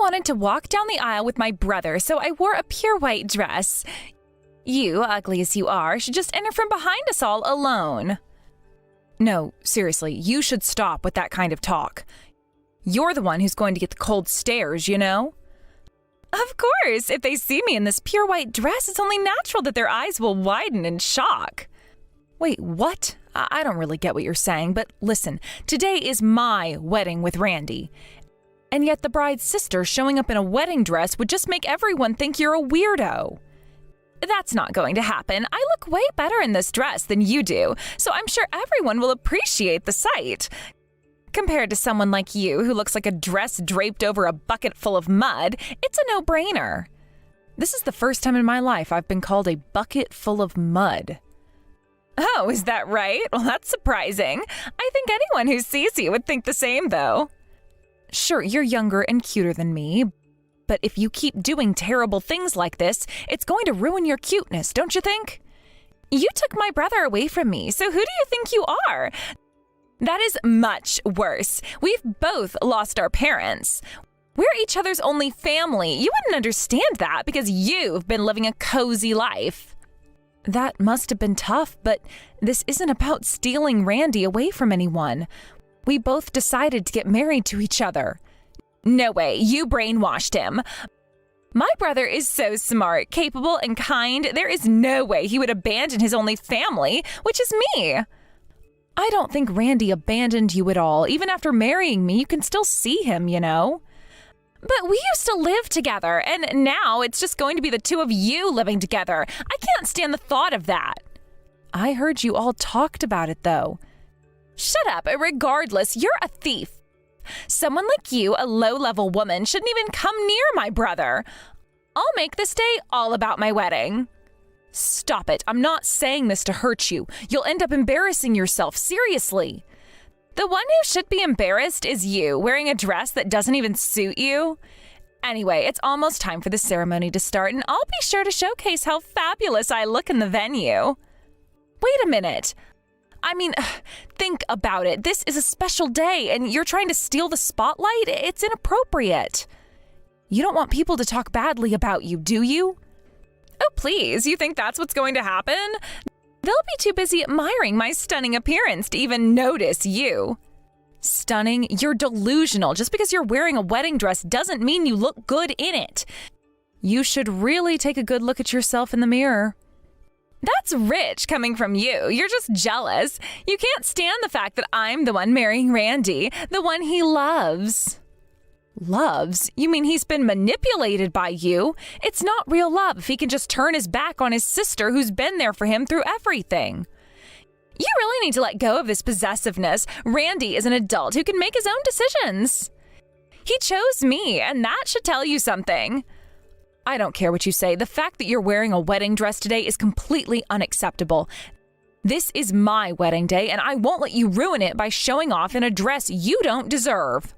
wanted to walk down the aisle with my brother, so I wore a pure white dress. You, ugly as you are, should just enter from behind us all alone. No, seriously, you should stop with that kind of talk. You're the one who's going to get the cold stares, you know? Of course, if they see me in this pure white dress, it's only natural that their eyes will widen in shock. Wait, what? I don't really get what you're saying, but listen, today is my wedding with Randy. And yet the bride's sister showing up in a wedding dress would just make everyone think you're a weirdo. That's not going to happen. I look way better in this dress than you do, so I'm sure everyone will appreciate the sight. Compared to someone like you who looks like a dress draped over a bucket full of mud, it's a no-brainer. This is the first time in my life I've been called a bucket full of mud. Oh, is that right? Well, that's surprising. I think anyone who sees you would think the same, though. Sure, you're younger and cuter than me, but if you keep doing terrible things like this, it's going to ruin your cuteness, don't you think? You took my brother away from me, so who do you think you are? That is much worse. We've both lost our parents. We're each other's only family. You wouldn't understand that because you've been living a cozy life. That must have been tough, but this isn't about stealing Randy away from anyone. We both decided to get married to each other. No way, you brainwashed him. My brother is so smart, capable, and kind. There is no way he would abandon his only family, which is me. I don't think Randy abandoned you at all. Even after marrying me, you can still see him, you know? But we used to live together, and now it's just going to be the two of you living together. I can't stand the thought of that. I heard you all talked about it, though. Shut up. Regardless, you're a thief. Someone like you, a low-level woman, shouldn't even come near my brother. I'll make this day all about my wedding. Stop it. I'm not saying this to hurt you. You'll end up embarrassing yourself, seriously. The one who should be embarrassed is you, wearing a dress that doesn't even suit you. Anyway, it's almost time for the ceremony to start, and I'll be sure to showcase how fabulous I look in the venue. Wait a minute. I mean, think about it. This is a special day, and you're trying to steal the spotlight? It's inappropriate. You don't want people to talk badly about you, do you? Oh, please, you think that's what's going to happen? They'll be too busy admiring my stunning appearance to even notice you. Stunning? You're delusional. Just because you're wearing a wedding dress doesn't mean you look good in it. You should really take a good look at yourself in the mirror. That's rich coming from you. You're just jealous. You can't stand the fact that I'm the one marrying Randy, the one he loves. Loves? You mean he's been manipulated by you? It's not real love if he can just turn his back on his sister who's been there for him through everything. You really need to let go of this possessiveness. Randy is an adult who can make his own decisions. He chose me, and that should tell you something. I don't care what you say. The fact that you're wearing a wedding dress today is completely unacceptable. This is my wedding day, and I won't let you ruin it by showing off in a dress you don't deserve.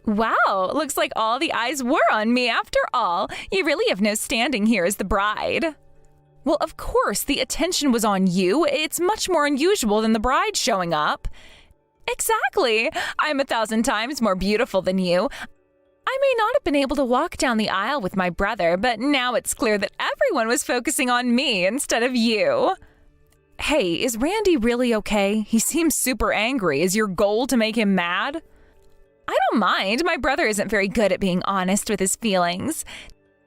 Wow, looks like all the eyes were on me after all. You really have no standing here as the bride. Well, of course, the attention was on you. It's much more unusual than the bride showing up. Exactly. I'm 1,000 times more beautiful than you. I may not have been able to walk down the aisle with my brother, but now it's clear that everyone was focusing on me instead of you. Hey, is Randy really okay? He seems super angry. Is your goal to make him mad? I don't mind. My brother isn't very good at being honest with his feelings.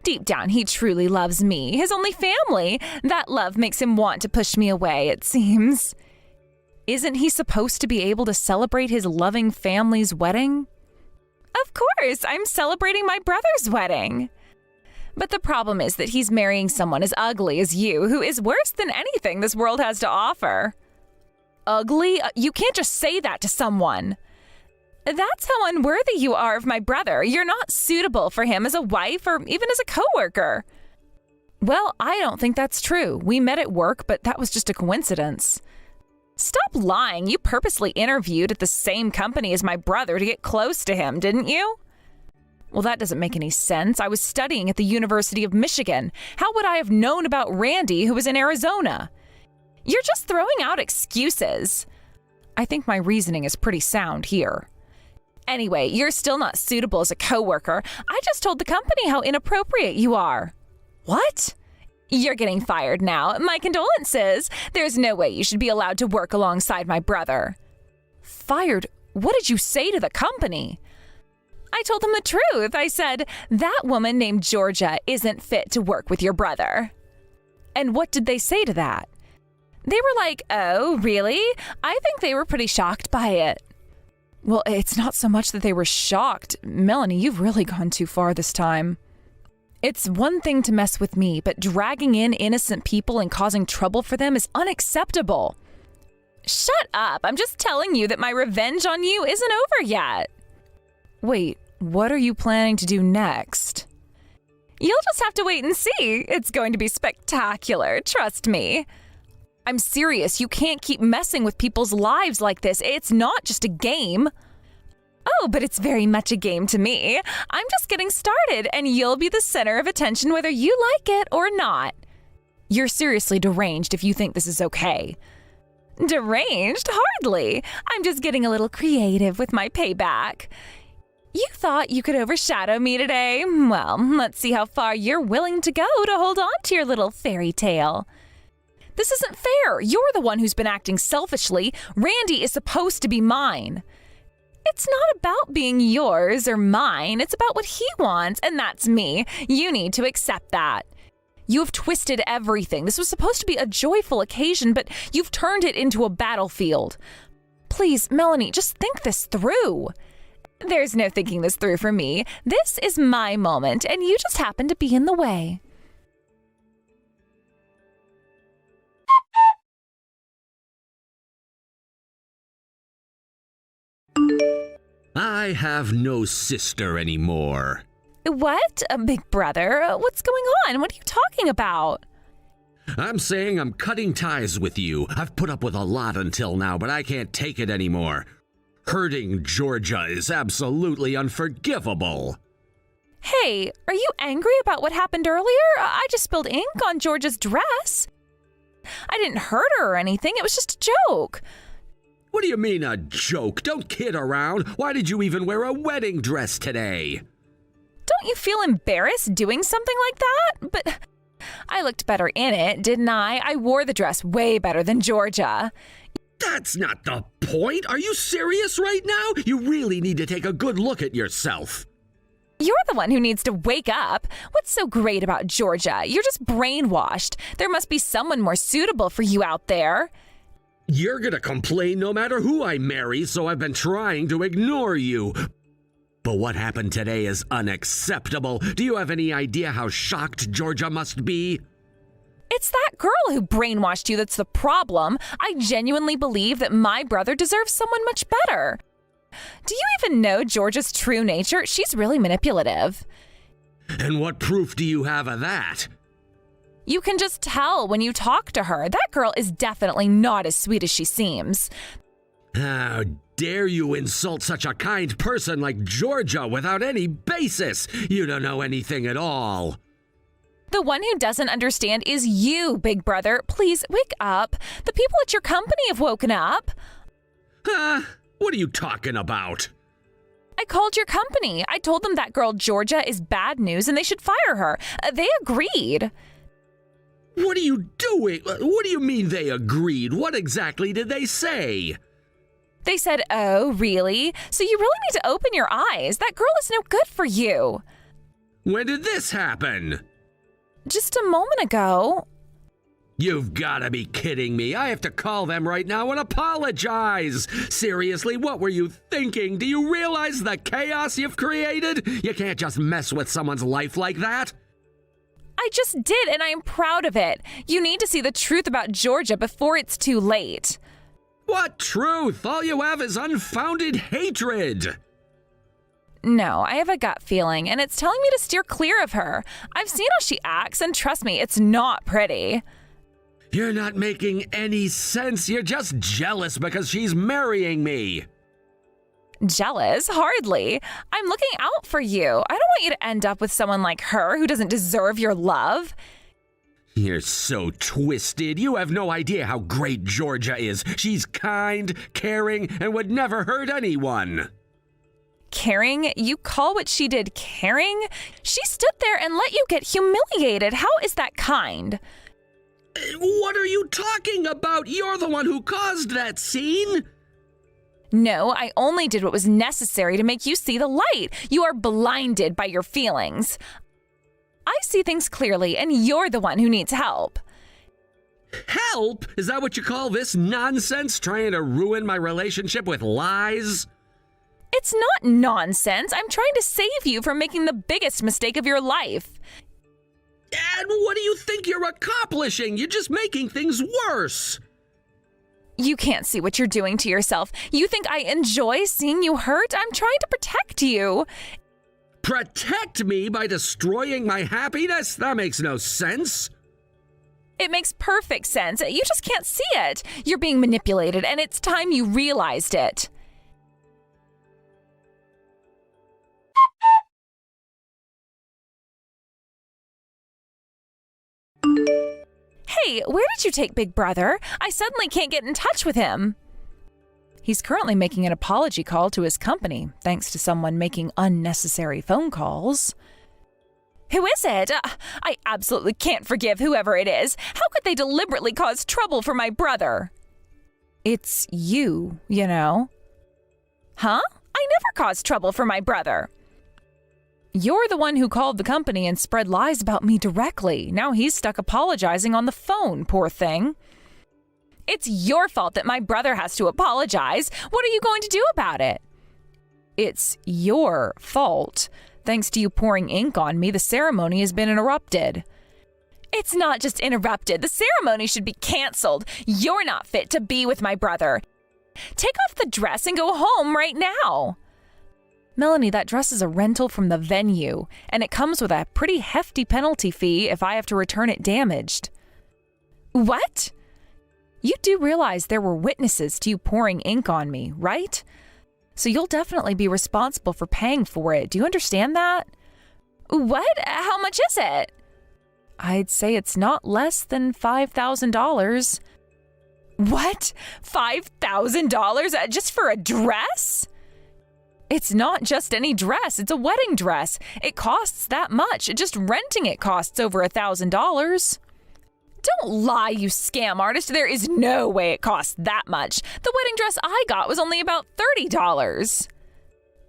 Deep down, he truly loves me, his only family. That love makes him want to push me away, it seems. Isn't he supposed to be able to celebrate his loving family's wedding? Of course, I'm celebrating my brother's wedding. But the problem is that he's marrying someone as ugly as you, who is worse than anything this world has to offer. Ugly? You can't just say that to someone. That's how unworthy you are of my brother. You're not suitable for him as a wife or even as a coworker. Well, I don't think that's true. We met at work, but that was just a coincidence. Stop lying. You purposely interviewed at the same company as my brother to get close to him, didn't you? Well, that doesn't make any sense. I was studying at the University of Michigan. How would I have known about Randy, who was in Arizona? You're just throwing out excuses. I think my reasoning is pretty sound here. Anyway, you're still not suitable as a coworker. I just told the company how inappropriate you are. What? You're getting fired now. My condolences. There's no way you should be allowed to work alongside my brother. Fired? What did you say to the company? I told them the truth. I said, that woman named Georgia isn't fit to work with your brother. And what did they say to that? They were like, oh, really? I think they were pretty shocked by it. Well, it's not so much that they were shocked. Melanie, you've really gone too far this time. It's one thing to mess with me, but dragging in innocent people and causing trouble for them is unacceptable. Shut up. I'm just telling you that my revenge on you isn't over yet. Wait, what are you planning to do next? You'll just have to wait and see. It's going to be spectacular, trust me. I'm serious. You can't keep messing with people's lives like this. It's not just a game. Oh, but it's very much a game to me. I'm just getting started, and you'll be the center of attention whether you like it or not. You're seriously deranged if you think this is okay. Deranged? Hardly. I'm just getting a little creative with my payback. You thought you could overshadow me today? Well, let's see how far you're willing to go to hold on to your little fairy tale. This isn't fair. You're the one who's been acting selfishly. Randy is supposed to be mine. It's not about being yours or mine. It's about what he wants, and that's me. You need to accept that. You have twisted everything. This was supposed to be a joyful occasion, but you've turned it into a battlefield. Please, Melanie, just think this through. There's no thinking this through for me. This is my moment, and you just happen to be in the way. I have no sister anymore. What? Big brother? What's going on? What are you talking about? I'm saying I'm cutting ties with you. I've put up with a lot until now, but I can't take it anymore. Hurting Georgia is absolutely unforgivable. Hey, are you angry about what happened earlier? I just spilled ink on Georgia's dress. I didn't hurt her or anything. It was just a joke. What do you mean a joke? Don't kid around. Why did you even wear a wedding dress today? Don't you feel embarrassed doing something like that? But I looked better in it, didn't I? I wore the dress way better than Georgia. That's not the point. Are you serious right now? You really need to take a good look at yourself. You're the one who needs to wake up. What's so great about Georgia? You're just brainwashed. There must be someone more suitable for you out there. You're gonna complain no matter who I marry, so I've been trying to ignore you. But what happened today is unacceptable. Do you have any idea how shocked Georgia must be? It's that girl who brainwashed you that's the problem. I genuinely believe that my brother deserves someone much better. Do you even know Georgia's true nature? She's really manipulative. And what proof do you have of that? You can just tell when you talk to her. That girl is definitely not as sweet as she seems. How dare you insult such a kind person like Georgia without any basis? You don't know anything at all. The one who doesn't understand is you, big brother. Please wake up. The people at your company have woken up. Huh? What are you talking about? I called your company. I told them that girl Georgia is bad news and they should fire her. They agreed. What are you doing? What do you mean they agreed? What exactly did they say? They said, oh, really? So you really need to open your eyes. That girl is no good for you. When did this happen? Just a moment ago. You've got to be kidding me. I have to call them right now and apologize. Seriously, what were you thinking? Do you realize the chaos you've created? You can't just mess with someone's life like that. I just did, and I am proud of it. You need to see the truth about Georgia before it's too late. What truth? All you have is unfounded hatred. No, I have a gut feeling, and it's telling me to steer clear of her. I've seen how she acts, and trust me, it's not pretty. You're not making any sense. You're just jealous because she's marrying me. Jealous? Hardly. I'm looking out for you. I don't want you to end up with someone like her who doesn't deserve your love. You're so twisted. You have no idea how great Georgia is. She's kind, caring, and would never hurt anyone. Caring? You call what she did caring? She stood there and let you get humiliated. How is that kind? What are you talking about? You're the one who caused that scene. No, I only did what was necessary to make you see the light. You are blinded by your feelings. I see things clearly, and you're the one who needs help. Help? Is that what you call this nonsense? Trying to ruin my relationship with lies? It's not nonsense. I'm trying to save you from making the biggest mistake of your life. And what do you think you're accomplishing? You're just making things worse. You can't see what you're doing to yourself. You think I enjoy seeing you hurt? I'm trying to protect you. Protect me by destroying my happiness? That makes no sense. It makes perfect sense. You just can't see it. You're being manipulated, and it's time you realized it. Hey, where did you take Big Brother? I suddenly can't get in touch with him. He's currently making an apology call to his company, thanks to someone making unnecessary phone calls. Who is it? I absolutely can't forgive whoever it is. How could they deliberately cause trouble for my brother? It's you, you know. Huh? I never caused trouble for my brother. You're the one who called the company and spread lies about me directly. Now he's stuck apologizing on the phone, poor thing. It's your fault that my brother has to apologize. What are you going to do about it? It's your fault. Thanks to you pouring ink on me, the ceremony has been interrupted. It's not just interrupted. The ceremony should be canceled. You're not fit to be with my brother. Take off the dress and go home right now. Melanie, that dress is a rental from the venue, and it comes with a pretty hefty penalty fee if I have to return it damaged. What? You do realize there were witnesses to you pouring ink on me, right? So you'll definitely be responsible for paying for it. Do you understand that? What? How much is it? I'd say it's not less than $5,000. What? $5,000 just for a dress? It's not just any dress. It's a wedding dress. It costs that much. Just renting it costs over $1,000. Don't lie, you scam artist. There is no way it costs that much. The wedding dress I got was only about $30.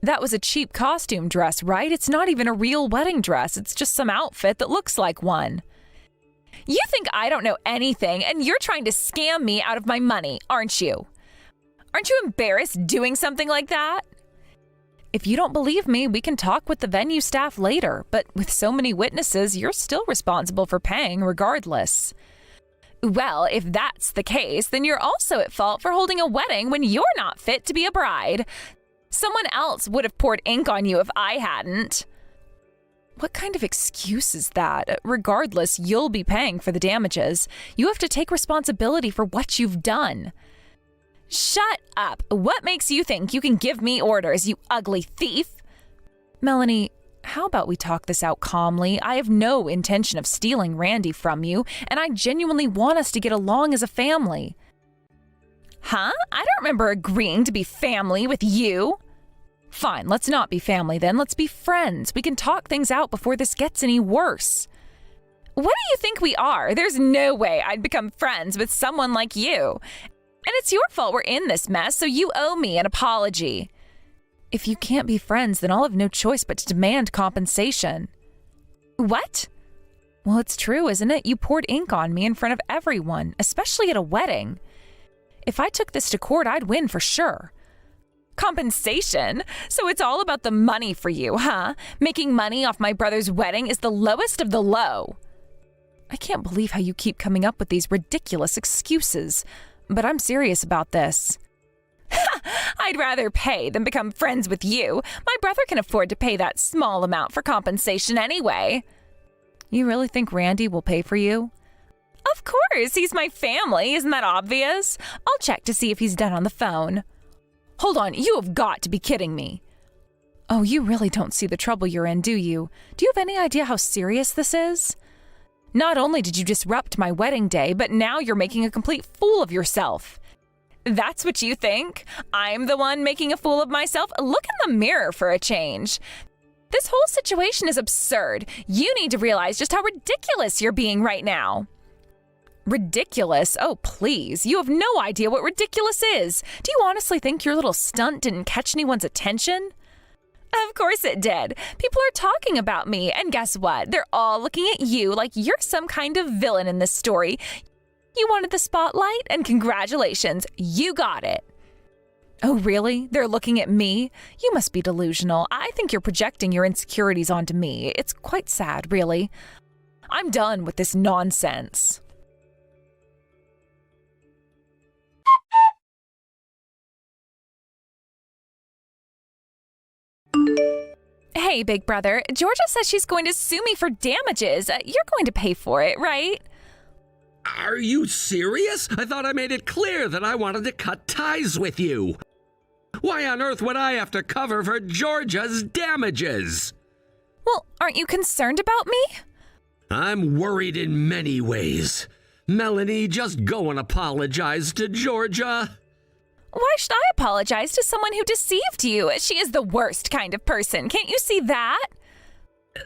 That was a cheap costume dress, right? It's not even a real wedding dress. It's just some outfit that looks like one. You think I don't know anything, and you're trying to scam me out of my money, aren't you? Aren't you embarrassed doing something like that? If you don't believe me, we can talk with the venue staff later, but with so many witnesses, you're still responsible for paying regardless. Well, if that's the case, then you're also at fault for holding a wedding when you're not fit to be a bride. Someone else would have poured ink on you if I hadn't. What kind of excuse is that? Regardless, you'll be paying for the damages. You have to take responsibility for what you've done. Shut up. What makes you think you can give me orders, you ugly thief? Melanie, how about we talk this out calmly? I have no intention of stealing Randy from you, and I genuinely want us to get along as a family. Huh? I don't remember agreeing to be family with you. Fine, let's not be family then. Let's be friends. We can talk things out before this gets any worse. What do you think we are? There's no way I'd become friends with someone like you. And it's your fault we're in this mess, so you owe me an apology. If you can't be friends, then I'll have no choice but to demand compensation. What? Well, it's true, isn't it? You poured ink on me in front of everyone, especially at a wedding. If I took this to court, I'd win for sure. Compensation? So it's all about the money for you, huh? Making money off my brother's wedding is the lowest of the low. I can't believe how you keep coming up with these ridiculous excuses. But I'm serious about this. I'd rather pay than become friends with you. My brother can afford to pay that small amount for compensation anyway. You really think Randy will pay for you? Of course, he's my family. Isn't that obvious? I'll check to see if he's done on the phone. Hold on, you have got to be kidding me. Oh, you really don't see the trouble you're in, do you? Do you have any idea how serious this is? Not only did you disrupt my wedding day, but now you're making a complete fool of yourself. That's what you think? I'm the one making a fool of myself? Look in the mirror for a change. This whole situation is absurd. You need to realize just how ridiculous you're being right now. Ridiculous? Oh, please. You have no idea what ridiculous is. Do you honestly think your little stunt didn't catch anyone's attention? Of course it did. People are talking about me, and guess what? They're all looking at you like you're some kind of villain in this story. You wanted the spotlight, and congratulations, you got it. Oh, really? They're looking at me? You must be delusional. I think you're projecting your insecurities onto me. It's quite sad, really. I'm done with this nonsense. Hey, big brother. Georgia says she's going to sue me for damages. You're going to pay for it, right? Are you serious? I thought I made it clear that I wanted to cut ties with you. Why on earth would I have to cover for Georgia's damages? Well, aren't you concerned about me? I'm worried in many ways. Melanie, just go and apologize to Georgia. Why should I apologize to someone who deceived you? She is the worst kind of person. Can't you see that?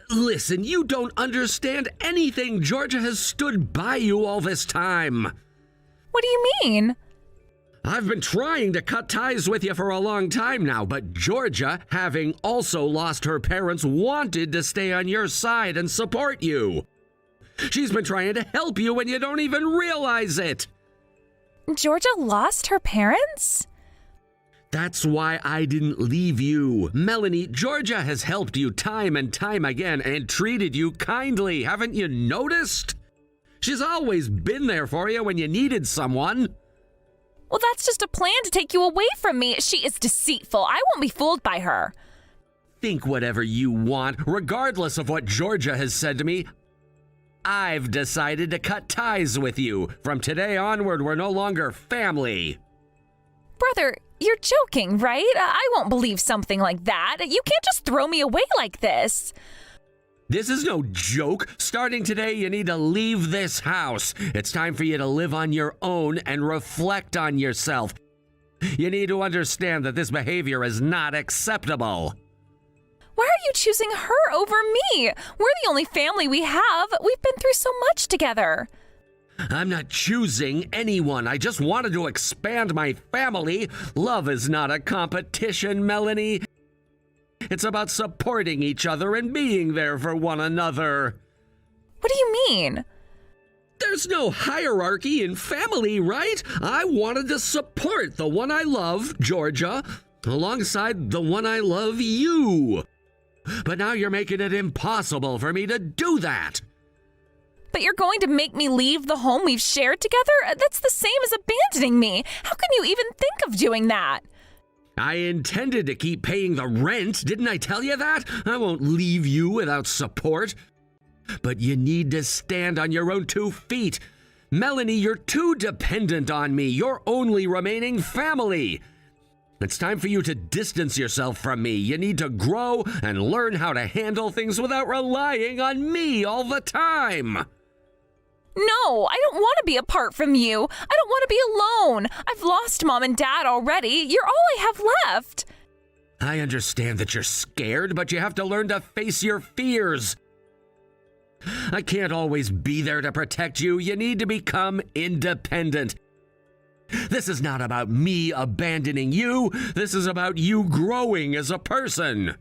Listen, you don't understand anything. Georgia has stood by you all this time. What do you mean? I've been trying to cut ties with you for a long time now, but Georgia, having also lost her parents, wanted to stay on your side and support you. She's been trying to help you and you don't even realize it. Georgia lost her parents? That's why I didn't leave you. Melanie, Georgia has helped you time and time again and treated you kindly. Haven't you noticed? She's always been there for you when you needed someone. Well, that's just a plan to take you away from me. She is deceitful. I won't be fooled by her. Think whatever you want. Regardless of what Georgia has said to me, I've decided to cut ties with you. From today onward, we're no longer family. Brother, you're joking, right? I won't believe something like that. You can't just throw me away like this. This is no joke. Starting today, you need to leave this house. It's time for you to live on your own and reflect on yourself. You need to understand that this behavior is not acceptable. Why are you choosing her over me? We're the only family we have. We've been through so much together. I'm not choosing anyone. I just wanted to expand my family. Love is not a competition, Melanie. It's about supporting each other and being there for one another. What do you mean? There's no hierarchy in family, right? I wanted to support the one I love, Georgia, alongside the one I love, you. But now you're making it impossible for me to do that. But you're going to make me leave the home we've shared together? That's the same as abandoning me. How can you even think of doing that? I intended to keep paying the rent. Didn't I tell you that? I won't leave you without support. But you need to stand on your own 2 feet. Melanie, you're too dependent on me. You're only remaining family. It's time for you to distance yourself from me. You need to grow and learn how to handle things without relying on me all the time. No, I don't want to be apart from you. I don't want to be alone. I've lost Mom and Dad already. You're all I have left. I understand that you're scared, but you have to learn to face your fears. I can't always be there to protect you. You need to become independent. This is not about me abandoning you. This is about you growing as a person.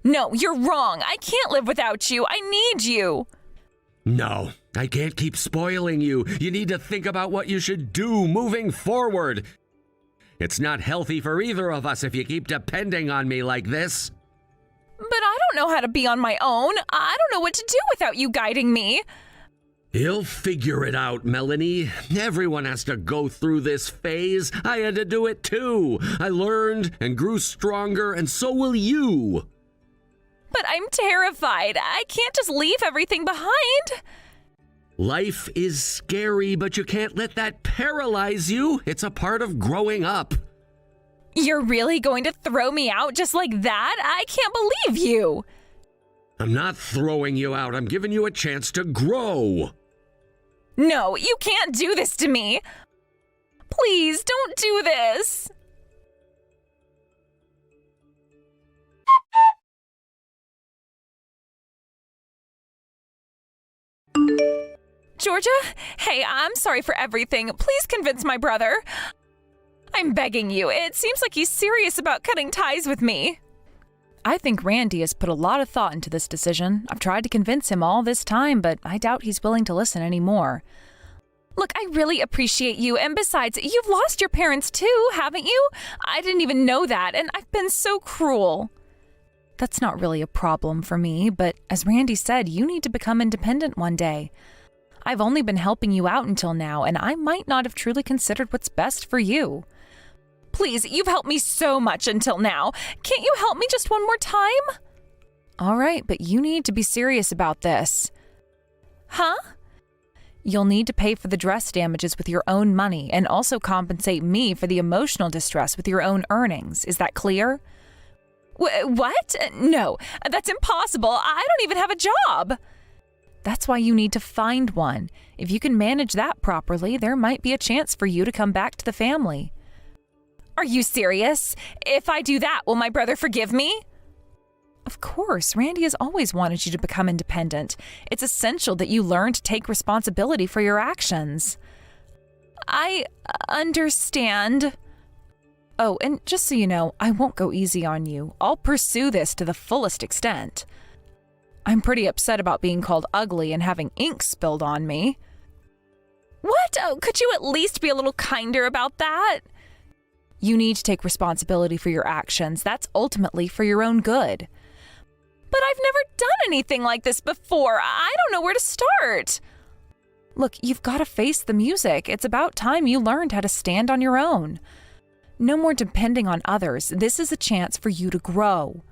No, you're wrong. I can't live without you. I need you. No, I can't keep spoiling you. You need to think about what you should do moving forward. It's not healthy for either of us if you keep depending on me like this. But I don't know how to be on my own. I don't know what to do without you guiding me. You'll figure it out, Melanie. Everyone has to go through this phase. I had to do it too. I learned and grew stronger, and so will you. But I'm terrified. I can't just leave everything behind. Life is scary, but you can't let that paralyze you. It's a part of growing up. You're really going to throw me out just like that? I can't believe you. I'm not throwing you out. I'm giving you a chance to grow. No, you can't do this to me. Please, don't do this. Georgia? Hey, I'm sorry for everything. Please convince my brother. I'm begging you. It seems like he's serious about cutting ties with me. I think Randy has put a lot of thought into this decision. I've tried to convince him all this time, but I doubt he's willing to listen anymore. Look, I really appreciate you, and besides, you've lost your parents too, haven't you? I didn't even know that, and I've been so cruel. That's not really a problem for me, but as Randy said, you need to become independent one day. I've only been helping you out until now, and I might not have truly considered what's best for you. Please, you've helped me so much until now. Can't you help me just one more time? All right, but you need to be serious about this. Huh? You'll need to pay for the dress damages with your own money and also compensate me for the emotional distress with your own earnings. Is that clear? What? No, that's impossible. I don't even have a job. That's why you need to find one. If you can manage that properly, there might be a chance for you to come back to the family. Are you serious? If I do that, will my brother forgive me? Of course, Randy has always wanted you to become independent. It's essential that you learn to take responsibility for your actions. I understand. Oh, and just so you know, I won't go easy on you. I'll pursue this to the fullest extent. I'm pretty upset about being called ugly and having ink spilled on me. What? Oh, could you at least be a little kinder about that? You need to take responsibility for your actions. That's ultimately for your own good. But I've never done anything like this before. I don't know where to start. Look, you've got to face the music. It's about time you learned how to stand on your own. No more depending on others. This is a chance for you to grow.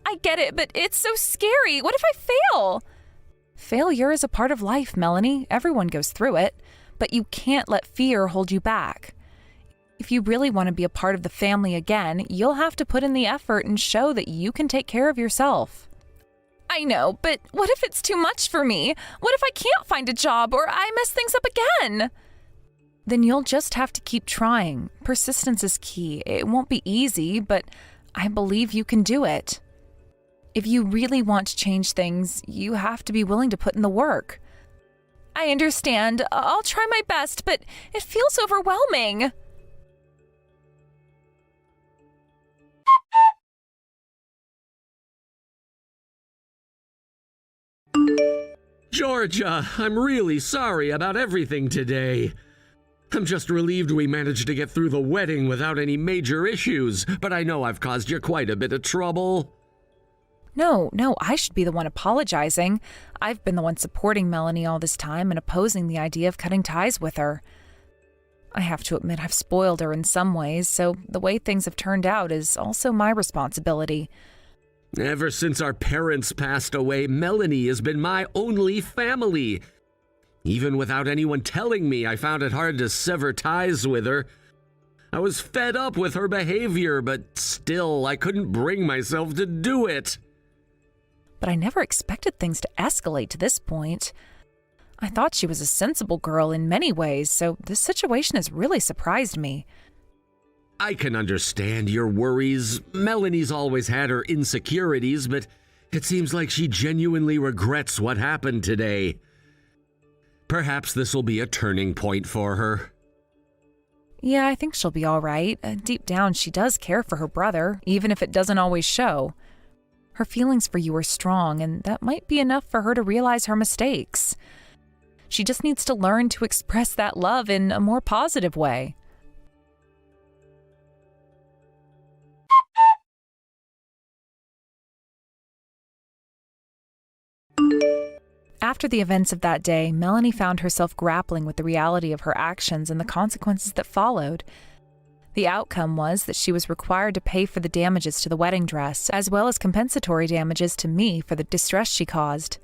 I get it, but it's so scary. What if I fail? Failure is a part of life, Melanie. Everyone goes through it. But you can't let fear hold you back. If you really want to be a part of the family again, you'll have to put in the effort and show that you can take care of yourself. I know, but what if it's too much for me? What if I can't find a job or I mess things up again? Then you'll just have to keep trying. Persistence is key. It won't be easy, but I believe you can do it. If you really want to change things, you have to be willing to put in the work. I understand. I'll try my best, but it feels overwhelming. Georgia, I'm really sorry about everything today. I'm just relieved we managed to get through the wedding without any major issues, but I know I've caused you quite a bit of trouble. No, I should be the one apologizing. I've been the one supporting Melanie all this time and opposing the idea of cutting ties with her. I have to admit I've spoiled her in some ways, so the way things have turned out is also my responsibility. Ever since our parents passed away, Melanie has been my only family. Even without anyone telling me, I found it hard to sever ties with her. I was fed up with her behavior, but still, I couldn't bring myself to do it. But I never expected things to escalate to this point. I thought she was a sensible girl in many ways, so this situation has really surprised me. I can understand your worries. Melanie's always had her insecurities, but it seems like she genuinely regrets what happened today. Perhaps this will be a turning point for her. Yeah, I think she'll be all right. Deep down, she does care for her brother, even if it doesn't always show. Her feelings for you are strong, and that might be enough for her to realize her mistakes. She just needs to learn to express that love in a more positive way. After the events of that day, Melanie found herself grappling with the reality of her actions and the consequences that followed. The outcome was that she was required to pay for the damages to the wedding dress, as well as compensatory damages to me for the distress she caused.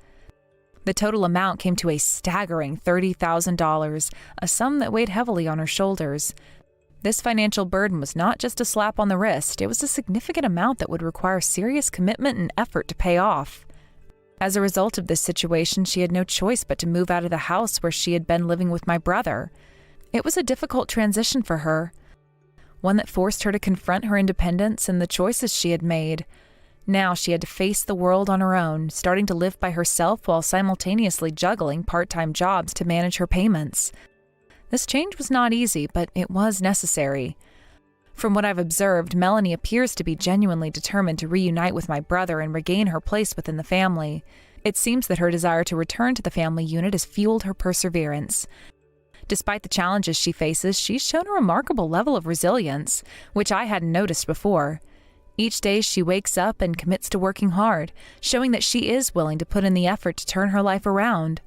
The total amount came to a staggering $30,000, a sum that weighed heavily on her shoulders. This financial burden was not just a slap on the wrist, it was a significant amount that would require serious commitment and effort to pay off. As a result of this situation, she had no choice but to move out of the house where she had been living with my brother. It was a difficult transition for her, one that forced her to confront her independence and the choices she had made. Now she had to face the world on her own, starting to live by herself while simultaneously juggling part-time jobs to manage her payments. This change was not easy, but it was necessary. From what I've observed, Melanie appears to be genuinely determined to reunite with my brother and regain her place within the family. It seems that her desire to return to the family unit has fueled her perseverance. Despite the challenges she faces, she's shown a remarkable level of resilience, which I hadn't noticed before. Each day she wakes up and commits to working hard, showing that she is willing to put in the effort to turn her life around.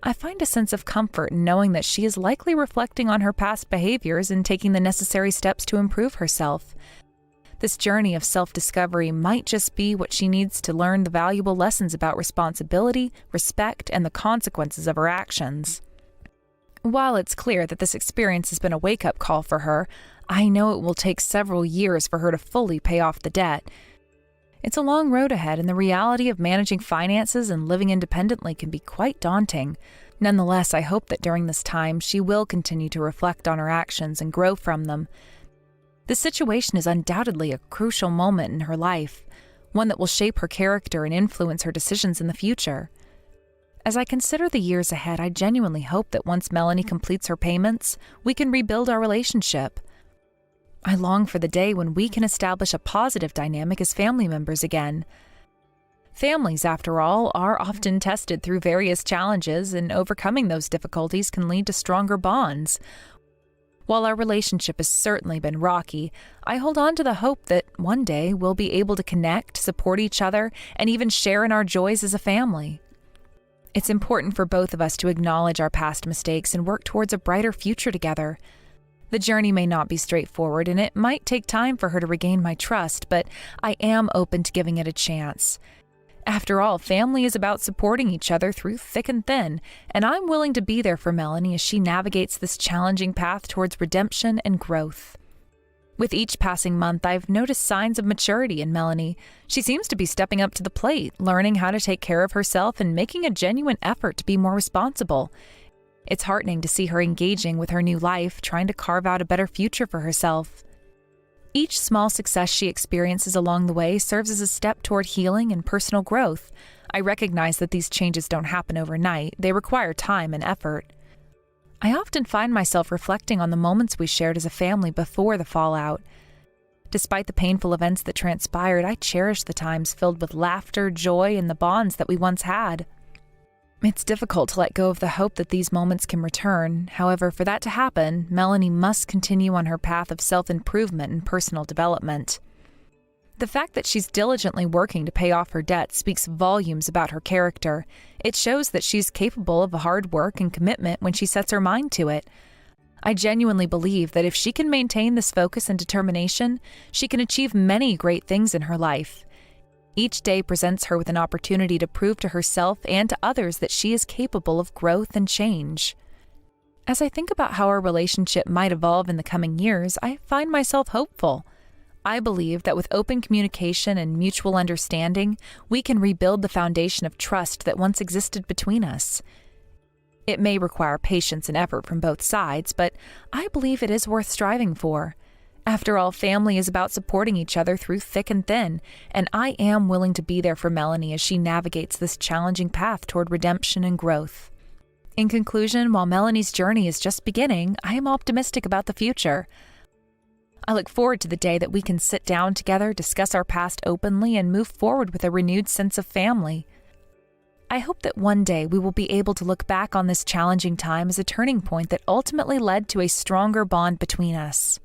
I find a sense of comfort in knowing that she is likely reflecting on her past behaviors and taking the necessary steps to improve herself. This journey of self-discovery might just be what she needs to learn the valuable lessons about responsibility, respect, and the consequences of her actions. While it's clear that this experience has been a wake-up call for her, I know it will take several years for her to fully pay off the debt. It's a long road ahead, and the reality of managing finances and living independently can be quite daunting. Nonetheless, I hope that during this time, she will continue to reflect on her actions and grow from them. This situation is undoubtedly a crucial moment in her life, one that will shape her character and influence her decisions in the future. As I consider the years ahead, I genuinely hope that once Melanie completes her payments, we can rebuild our relationship. I long for the day when we can establish a positive dynamic as family members again. Families, after all, are often tested through various challenges, and overcoming those difficulties can lead to stronger bonds. While our relationship has certainly been rocky, I hold on to the hope that one day we'll be able to connect, support each other, and even share in our joys as a family. It's important for both of us to acknowledge our past mistakes and work towards a brighter future together. The journey may not be straightforward, and it might take time for her to regain my trust, but I am open to giving it a chance. After all, family is about supporting each other through thick and thin, and I'm willing to be there for Melanie as she navigates this challenging path towards redemption and growth. With each passing month, I've noticed signs of maturity in Melanie. She seems to be stepping up to the plate, learning how to take care of herself and making a genuine effort to be more responsible. It's heartening to see her engaging with her new life, trying to carve out a better future for herself. Each small success she experiences along the way serves as a step toward healing and personal growth. I recognize that these changes don't happen overnight. They require time and effort. I often find myself reflecting on the moments we shared as a family before the fallout. Despite the painful events that transpired, I cherish the times filled with laughter, joy, and the bonds that we once had. It's difficult to let go of the hope that these moments can return. However, for that to happen, Melanie must continue on her path of self-improvement and personal development. The fact that she's diligently working to pay off her debt speaks volumes about her character. It shows that she's capable of hard work and commitment when she sets her mind to it. I genuinely believe that if she can maintain this focus and determination, she can achieve many great things in her life. Each day presents her with an opportunity to prove to herself and to others that she is capable of growth and change. As I think about how our relationship might evolve in the coming years, I find myself hopeful. I believe that with open communication and mutual understanding, we can rebuild the foundation of trust that once existed between us. It may require patience and effort from both sides, but I believe it is worth striving for. After all, family is about supporting each other through thick and thin, and I am willing to be there for Melanie as she navigates this challenging path toward redemption and growth. In conclusion, while Melanie's journey is just beginning, I am optimistic about the future. I look forward to the day that we can sit down together, discuss our past openly, and move forward with a renewed sense of family. I hope that one day we will be able to look back on this challenging time as a turning point that ultimately led to a stronger bond between us.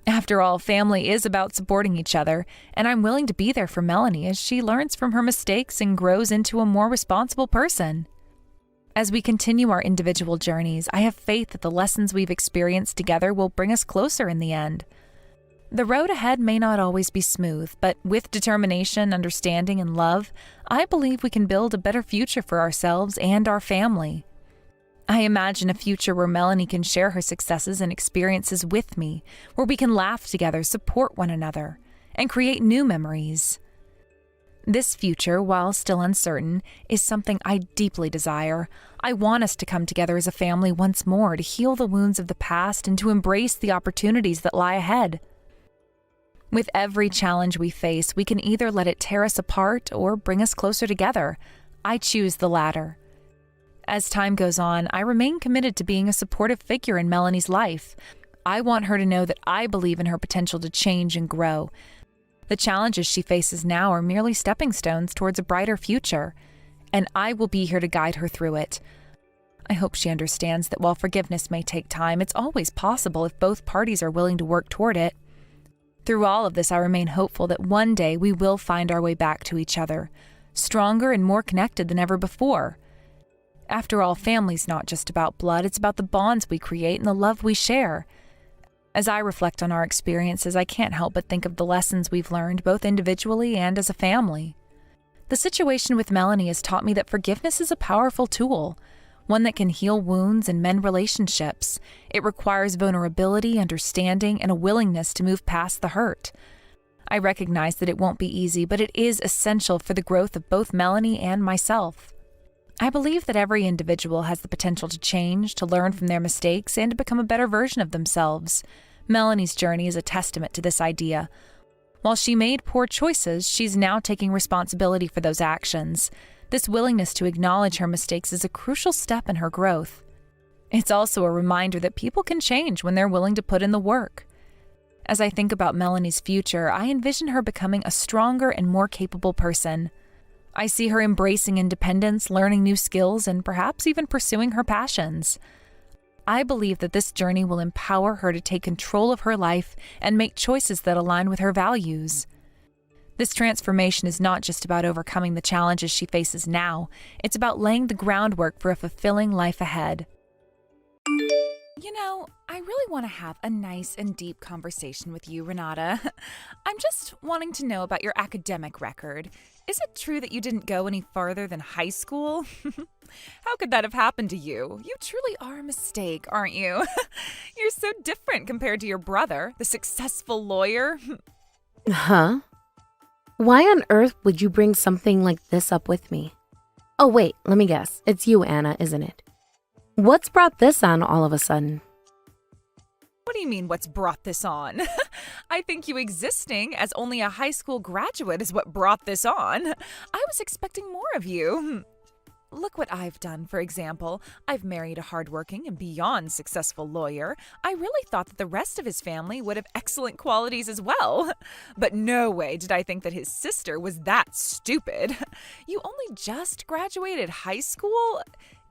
After all, family is about supporting each other, and I'm willing to be there for Melanie as she learns from her mistakes and grows into a more responsible person. As we continue our individual journeys, I have faith that the lessons we've experienced together will bring us closer in the end. The road ahead may not always be smooth, but with determination, understanding, and love, I believe we can build a better future for ourselves and our family. I imagine a future where Melanie can share her successes and experiences with me, where we can laugh together, support one another, and create new memories. This future, while still uncertain, is something I deeply desire. I want us to come together as a family once more to heal the wounds of the past and to embrace the opportunities that lie ahead. With every challenge we face, we can either let it tear us apart or bring us closer together. I choose the latter. As time goes on, I remain committed to being a supportive figure in Melanie's life. I want her to know that I believe in her potential to change and grow. The challenges she faces now are merely stepping stones towards a brighter future, and I will be here to guide her through it. I hope she understands that while forgiveness may take time, it's always possible if both parties are willing to work toward it. Through all of this, I remain hopeful that one day we will find our way back to each other, stronger and more connected than ever before. After all, family's not just about blood, it's about the bonds we create and the love we share. As I reflect on our experiences, I can't help but think of the lessons we've learned, both individually and as a family. The situation with Melanie has taught me that forgiveness is a powerful tool, one that can heal wounds and mend relationships. It requires vulnerability, understanding, and a willingness to move past the hurt. I recognize that it won't be easy, but it is essential for the growth of both Melanie and myself. I believe that every individual has the potential to change, to learn from their mistakes, and to become a better version of themselves. Melanie's journey is a testament to this idea. While she made poor choices, she's now taking responsibility for those actions. This willingness to acknowledge her mistakes is a crucial step in her growth. It's also a reminder that people can change when they're willing to put in the work. As I think about Melanie's future, I envision her becoming a stronger and more capable person. I see her embracing independence, learning new skills, and perhaps even pursuing her passions. I believe that this journey will empower her to take control of her life and make choices that align with her values. This transformation is not just about overcoming the challenges she faces now, it's about laying the groundwork for a fulfilling life ahead. You know, I really want to have a nice and deep conversation with you, Renata. I'm just wanting to know about your academic record. Is it true that you didn't go any farther than high school? How could that have happened to you? You truly are a mistake, aren't you? You're so different compared to your brother, the successful lawyer. Huh? Why on earth would you bring something like this up with me? Oh, wait, let me guess. It's you, Anna, isn't it? What's brought this on all of a sudden? What do you mean, what's brought this on? I think you existing as only a high school graduate is what brought this on. I was expecting more of you. Look what I've done, for example. I've married a hardworking and beyond successful lawyer. I really thought that the rest of his family would have excellent qualities as well. But no way did I think that his sister was that stupid. You only just graduated high school?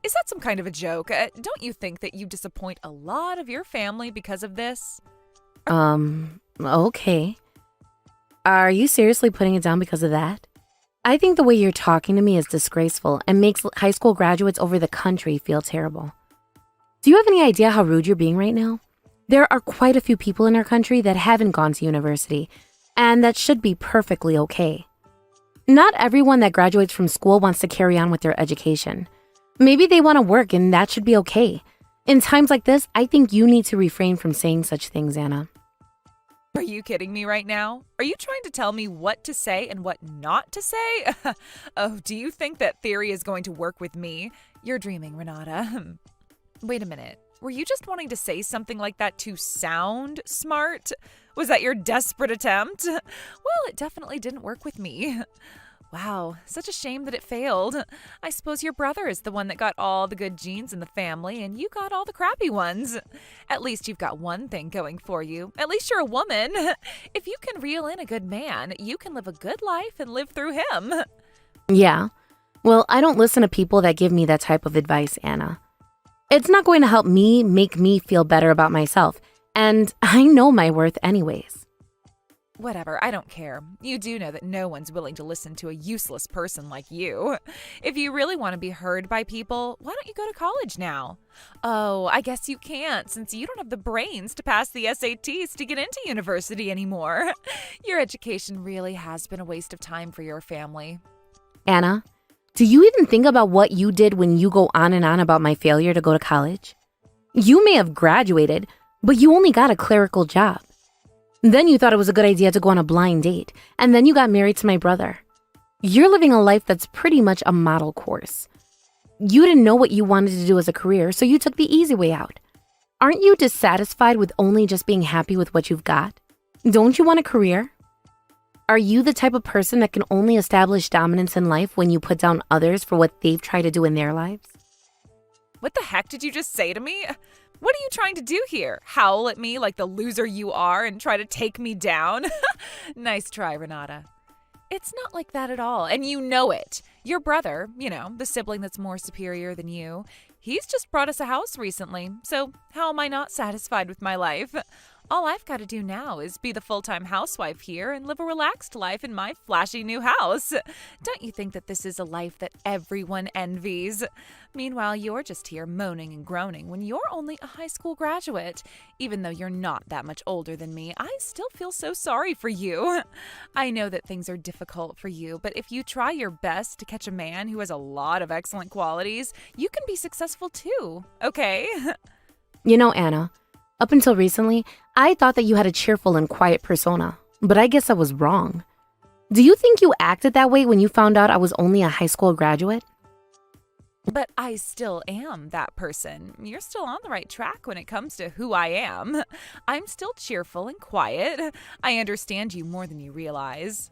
Is that some kind of a joke? Don't you think that you disappoint a lot of your family because of this? Okay. Are you seriously putting it down because of that? I think the way you're talking to me is disgraceful and makes high school graduates over the country feel terrible. Do you have any idea how rude you're being right now? There are quite a few people in our country that haven't gone to university, and that should be perfectly okay. Not everyone that graduates from school wants to carry on with their education. Maybe they want to work, and that should be okay. In times like this, I think you need to refrain from saying such things, Anna. Are you kidding me right now? Are you trying to tell me what to say and what not to say? Oh, do you think that theory is going to work with me? You're dreaming, Renata. Wait a minute. Were you just wanting to say something like that to sound smart? Was that your desperate attempt? Well, it definitely didn't work with me. Wow, such a shame that it failed. I suppose your brother is the one that got all the good genes in the family and you got all the crappy ones. At least you've got one thing going for you. At least you're a woman. If you can reel in a good man, you can live a good life and live through him. Yeah. Well, I don't listen to people that give me that type of advice, Anna. It's not going to help me make me feel better about myself, and I know my worth anyways. Whatever, I don't care. You do know that no one's willing to listen to a useless person like you. If you really want to be heard by people, why don't you go to college now? Oh, I guess you can't, since you don't have the brains to pass the SATs to get into university anymore. Your education really has been a waste of time for your family. Anna, do you even think about what you did when you go on and on about my failure to go to college? You may have graduated, but you only got a clerical job. Then you thought it was a good idea to go on a blind date, and then you got married to my brother. You're living a life that's pretty much a model course. You didn't know what you wanted to do as a career, so you took the easy way out. Aren't you dissatisfied with only just being happy with what you've got? Don't you want a career? Are you the type of person that can only establish dominance in life when you put down others for what they've tried to do in their lives? What the heck did you just say to me? What are you trying to do here? Howl at me like the loser you are and try to take me down? Nice try, Renata. It's not like that at all, and you know it. Your brother, the sibling that's more superior than you, he's just brought us a house recently, so how am I not satisfied with my life? All I've got to do now is be the full-time housewife here and live a relaxed life in my flashy new house. Don't you think that this is a life that everyone envies? Meanwhile, you're just here moaning and groaning when you're only a high school graduate. Even though you're not that much older than me, I still feel so sorry for you. I know that things are difficult for you, but if you try your best to catch a man who has a lot of excellent qualities, you can be successful too, okay? Anna, up until recently, I thought that you had a cheerful and quiet persona, but I guess I was wrong. Do you think you acted that way when you found out I was only a high school graduate? But I still am that person. You're still on the right track when it comes to who I am. I'm still cheerful and quiet. I understand you more than you realize.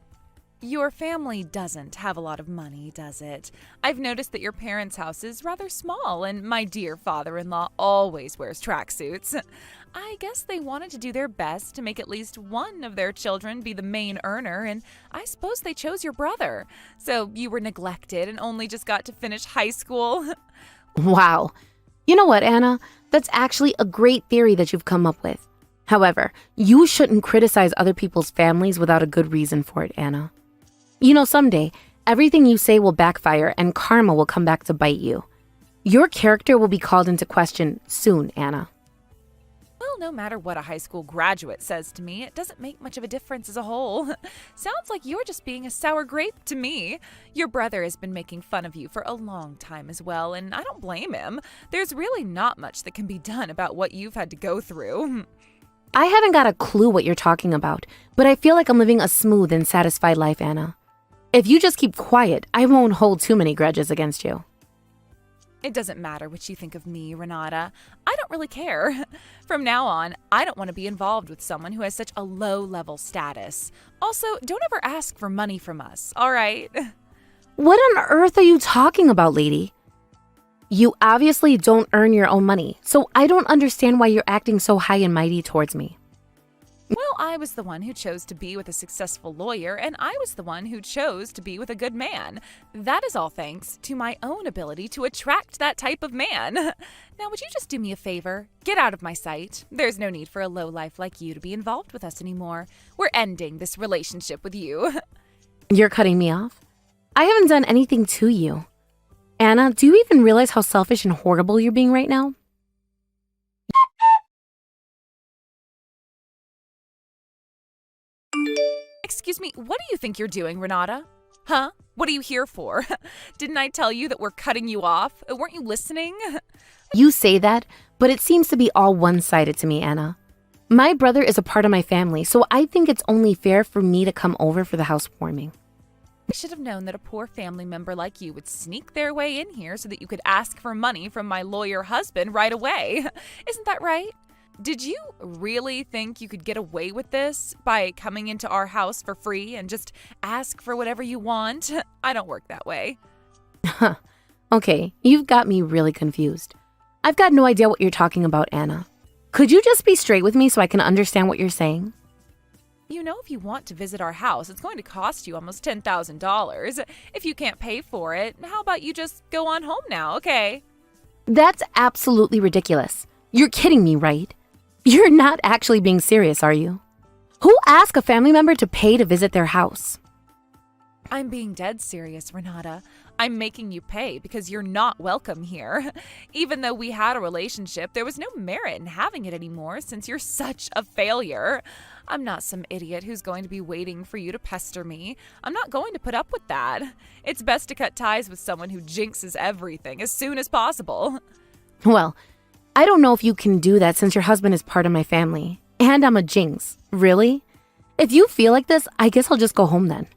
Your family doesn't have a lot of money, does it? I've noticed that your parents' house is rather small, and my dear father-in-law always wears tracksuits. I guess they wanted to do their best to make at least one of their children be the main earner, and I suppose they chose your brother. So you were neglected and only just got to finish high school. Wow. You know what, Anna? That's actually a great theory that you've come up with. However, you shouldn't criticize other people's families without a good reason for it, Anna. Someday, everything you say will backfire and karma will come back to bite you. Your character will be called into question soon, Anna. Well, no matter what a high school graduate says to me, it doesn't make much of a difference as a whole. Sounds like you're just being a sour grape to me. Your brother has been making fun of you for a long time as well, and I don't blame him. There's really not much that can be done about what you've had to go through. I haven't got a clue what you're talking about, but I feel like I'm living a smooth and satisfied life, Anna. If you just keep quiet, I won't hold too many grudges against you. It doesn't matter what you think of me, Renata. I don't really care. From now on, I don't want to be involved with someone who has such a low-level status. Also, don't ever ask for money from us, all right? What on earth are you talking about, lady? You obviously don't earn your own money, so I don't understand why you're acting so high and mighty towards me. Well, I was the one who chose to be with a successful lawyer, and I was the one who chose to be with a good man. That is all thanks to my own ability to attract that type of man. Now, would you just do me a favor? Get out of my sight. There's no need for a lowlife like you to be involved with us anymore. We're ending this relationship with you. You're cutting me off? I haven't done anything to you. Anna, do you even realize how selfish and horrible you're being right now? Excuse me, what do you think you're doing, Renata? Huh? What are you here for? Didn't I tell you that we're cutting you off? Weren't you listening? You say that, but it seems to be all one-sided to me, Anna. My brother is a part of my family, so I think it's only fair for me to come over for the housewarming. I should have known that a poor family member like you would sneak their way in here so that you could ask for money from my lawyer husband right away. Isn't that right? Did you really think you could get away with this by coming into our house for free and just ask for whatever you want? I don't work that way. Okay, you've got me really confused. I've got no idea what you're talking about, Anna. Could you just be straight with me so I can understand what you're saying? You know, if you want to visit our house, it's going to cost you almost $10,000. If you can't pay for it, how about you just go on home now, okay? That's absolutely ridiculous. You're kidding me, right? You're not actually being serious, are you? Who asked a family member to pay to visit their house? I'm being dead serious, Renata. I'm making you pay because you're not welcome here. Even though we had a relationship, there was no merit in having it anymore since you're such a failure. I'm not some idiot who's going to be waiting for you to pester me. I'm not going to put up with that. It's best to cut ties with someone who jinxes everything as soon as possible. Well, I don't know if you can do that since your husband is part of my family. And I'm a jinx. Really? If you feel like this, I guess I'll just go home then.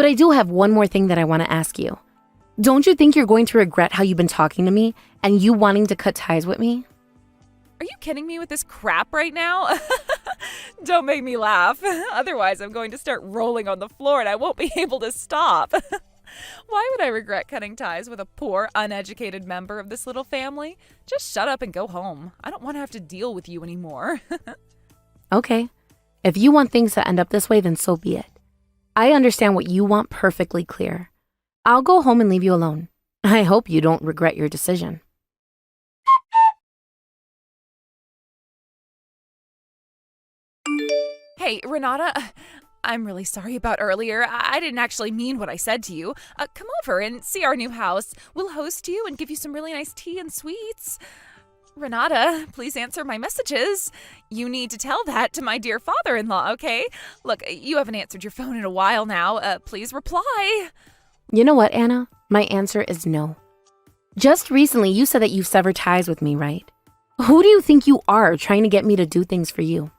But I do have one more thing that I want to ask you. Don't you think you're going to regret how you've been talking to me and you wanting to cut ties with me? Are you kidding me with this crap right now? Don't make me laugh. Otherwise, I'm going to start rolling on the floor and I won't be able to stop. Why would I regret cutting ties with a poor, uneducated member of this little family? Just shut up and go home. I don't want to have to deal with you anymore. Okay. If you want things to end up this way, then so be it. I understand what you want perfectly clear. I'll go home and leave you alone. I hope you don't regret your decision. Hey, Renata, I'm really sorry about earlier. I didn't actually mean what I said to you. Come over and see our new house. We'll host you and give you some really nice tea and sweets. Renata, please answer my messages. You need to tell that to my dear father-in-law, okay? Look, you haven't answered your phone in a while now. Please reply. You know what, Anna? My answer is no. Just recently, you said that you've severed ties with me, right? Who do you think you are trying to get me to do things for you?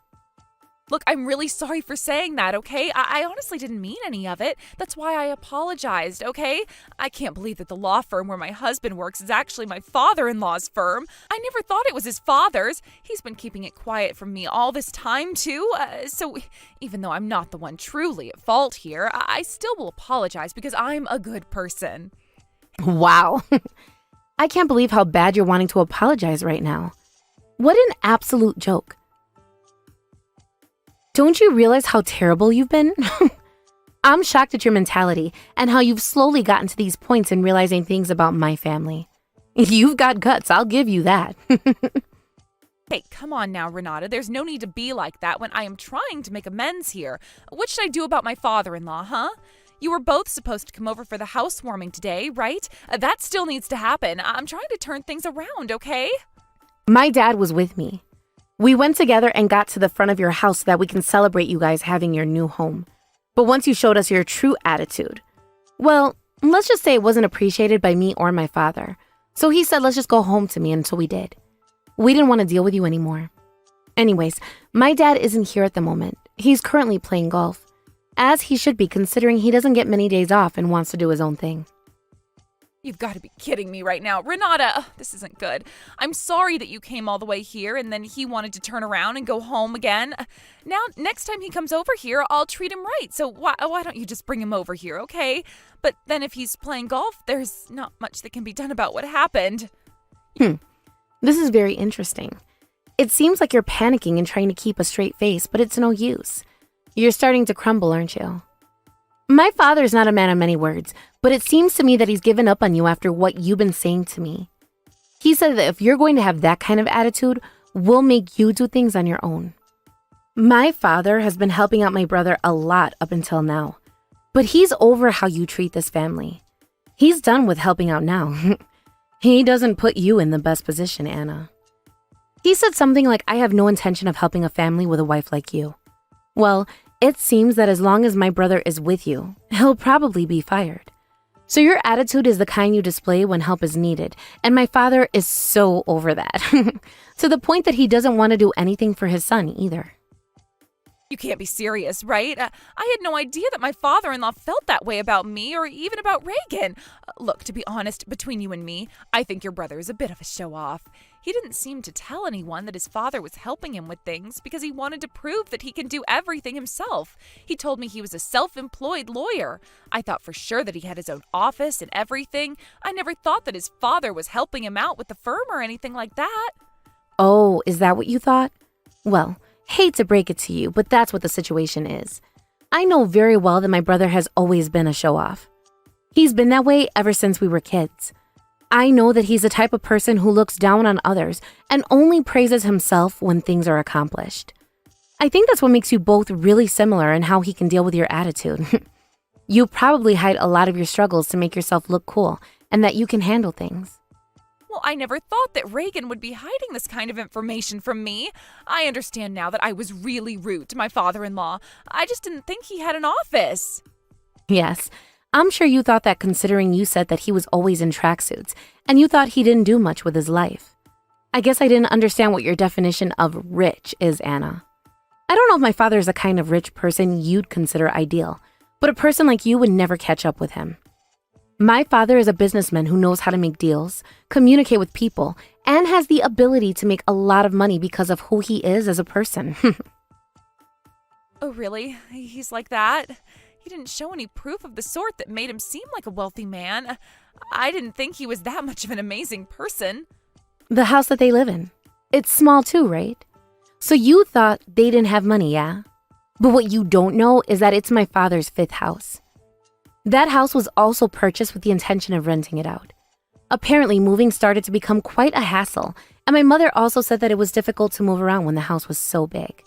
Look, I'm really sorry for saying that, okay? I honestly didn't mean any of it. That's why I apologized, okay? I can't believe that the law firm where my husband works is actually my father-in-law's firm. I never thought it was his father's. He's been keeping it quiet from me all this time, too. So even though I'm not the one truly at fault here, I still will apologize because I'm a good person. Wow. I can't believe how bad you're wanting to apologize right now. What an absolute joke. Don't you realize how terrible you've been? I'm shocked at your mentality and how you've slowly gotten to these points in realizing things about my family. You've got guts, I'll give you that. Hey, come on now, Renata. There's no need to be like that when I am trying to make amends here. What should I do about my father-in-law, huh? You were both supposed to come over for the housewarming today, right? That still needs to happen. I'm trying to turn things around, okay? My dad was with me. We went together and got to the front of your house so that we can celebrate you guys having your new home. But once you showed us your true attitude, well, let's just say it wasn't appreciated by me or my father. So he said, let's just go home to me, until we did. We didn't want to deal with you anymore. Anyways, my dad isn't here at the moment. He's currently playing golf, as he should be considering he doesn't get many days off and wants to do his own thing. You've got to be kidding me right now. Renata, this isn't good. I'm sorry that you came all the way here and then he wanted to turn around and go home again. Now, next time he comes over here, I'll treat him right. So why don't you just bring him over here, okay? But then if he's playing golf, there's not much that can be done about what happened. This is very interesting. It seems like you're panicking and trying to keep a straight face, but it's no use. You're starting to crumble, aren't you? My father's not a man of many words, but it seems to me that he's given up on you after what you've been saying to me. He said that if you're going to have that kind of attitude, we'll make you do things on your own. My father has been helping out my brother a lot up until now, but he's over how you treat this family. He's done with helping out now. He doesn't put you in the best position, Anna. He said something like, I have no intention of helping a family with a wife like you. Well, it seems that as long as my brother is with you, he'll probably be fired. So your attitude is the kind you display when help is needed, and my father is so over that. To the point that he doesn't want to do anything for his son either. You can't be serious, right? I had no idea that my father-in-law felt that way about me or even about Reagan. Look, to be honest, between you and me, I think your brother is a bit of a show-off. He didn't seem to tell anyone that his father was helping him with things because he wanted to prove that he can do everything himself. He told me he was a self-employed lawyer. I thought for sure that he had his own office and everything. I never thought that his father was helping him out with the firm or anything like that. Oh, is that what you thought? Well, hate to break it to you, but that's what the situation is. I know very well that my brother has always been a show-off. He's been that way ever since we were kids. I know that he's the type of person who looks down on others and only praises himself when things are accomplished. I think that's what makes you both really similar in how he can deal with your attitude. You probably hide a lot of your struggles to make yourself look cool and that you can handle things. Well, I never thought that Reagan would be hiding this kind of information from me. I understand now that I was really rude to my father-in-law. I just didn't think he had an office. Yes, I'm sure you thought that considering you said that he was always in tracksuits and you thought he didn't do much with his life. I guess I didn't understand what your definition of rich is, Anna. I don't know if my father is the kind of rich person you'd consider ideal, but a person like you would never catch up with him. My father is a businessman who knows how to make deals, communicate with people, and has the ability to make a lot of money because of who he is as a person. Oh, really? He's like that? He didn't show any proof of the sort that made him seem like a wealthy man. I didn't think he was that much of an amazing person. The house that they live in. It's small too, right? So you thought they didn't have money, yeah? But what you don't know is that it's my father's 5th house. That house was also purchased with the intention of renting it out. Apparently, moving started to become quite a hassle, and my mother also said that it was difficult to move around when the house was so big.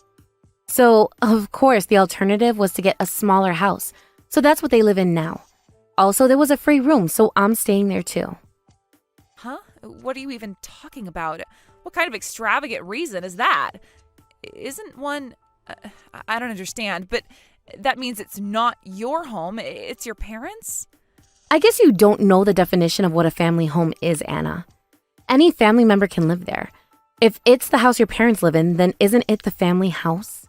So, of course, the alternative was to get a smaller house, so that's what they live in now. Also, there was a free room, so I'm staying there too. Huh? What are you even talking about? What kind of extravagant reason is that? Isn't one... I don't understand, but that means it's not your home, it's your parents'? I guess you don't know the definition of what a family home is, Anna. Any family member can live there. If it's the house your parents live in, then isn't it the family house?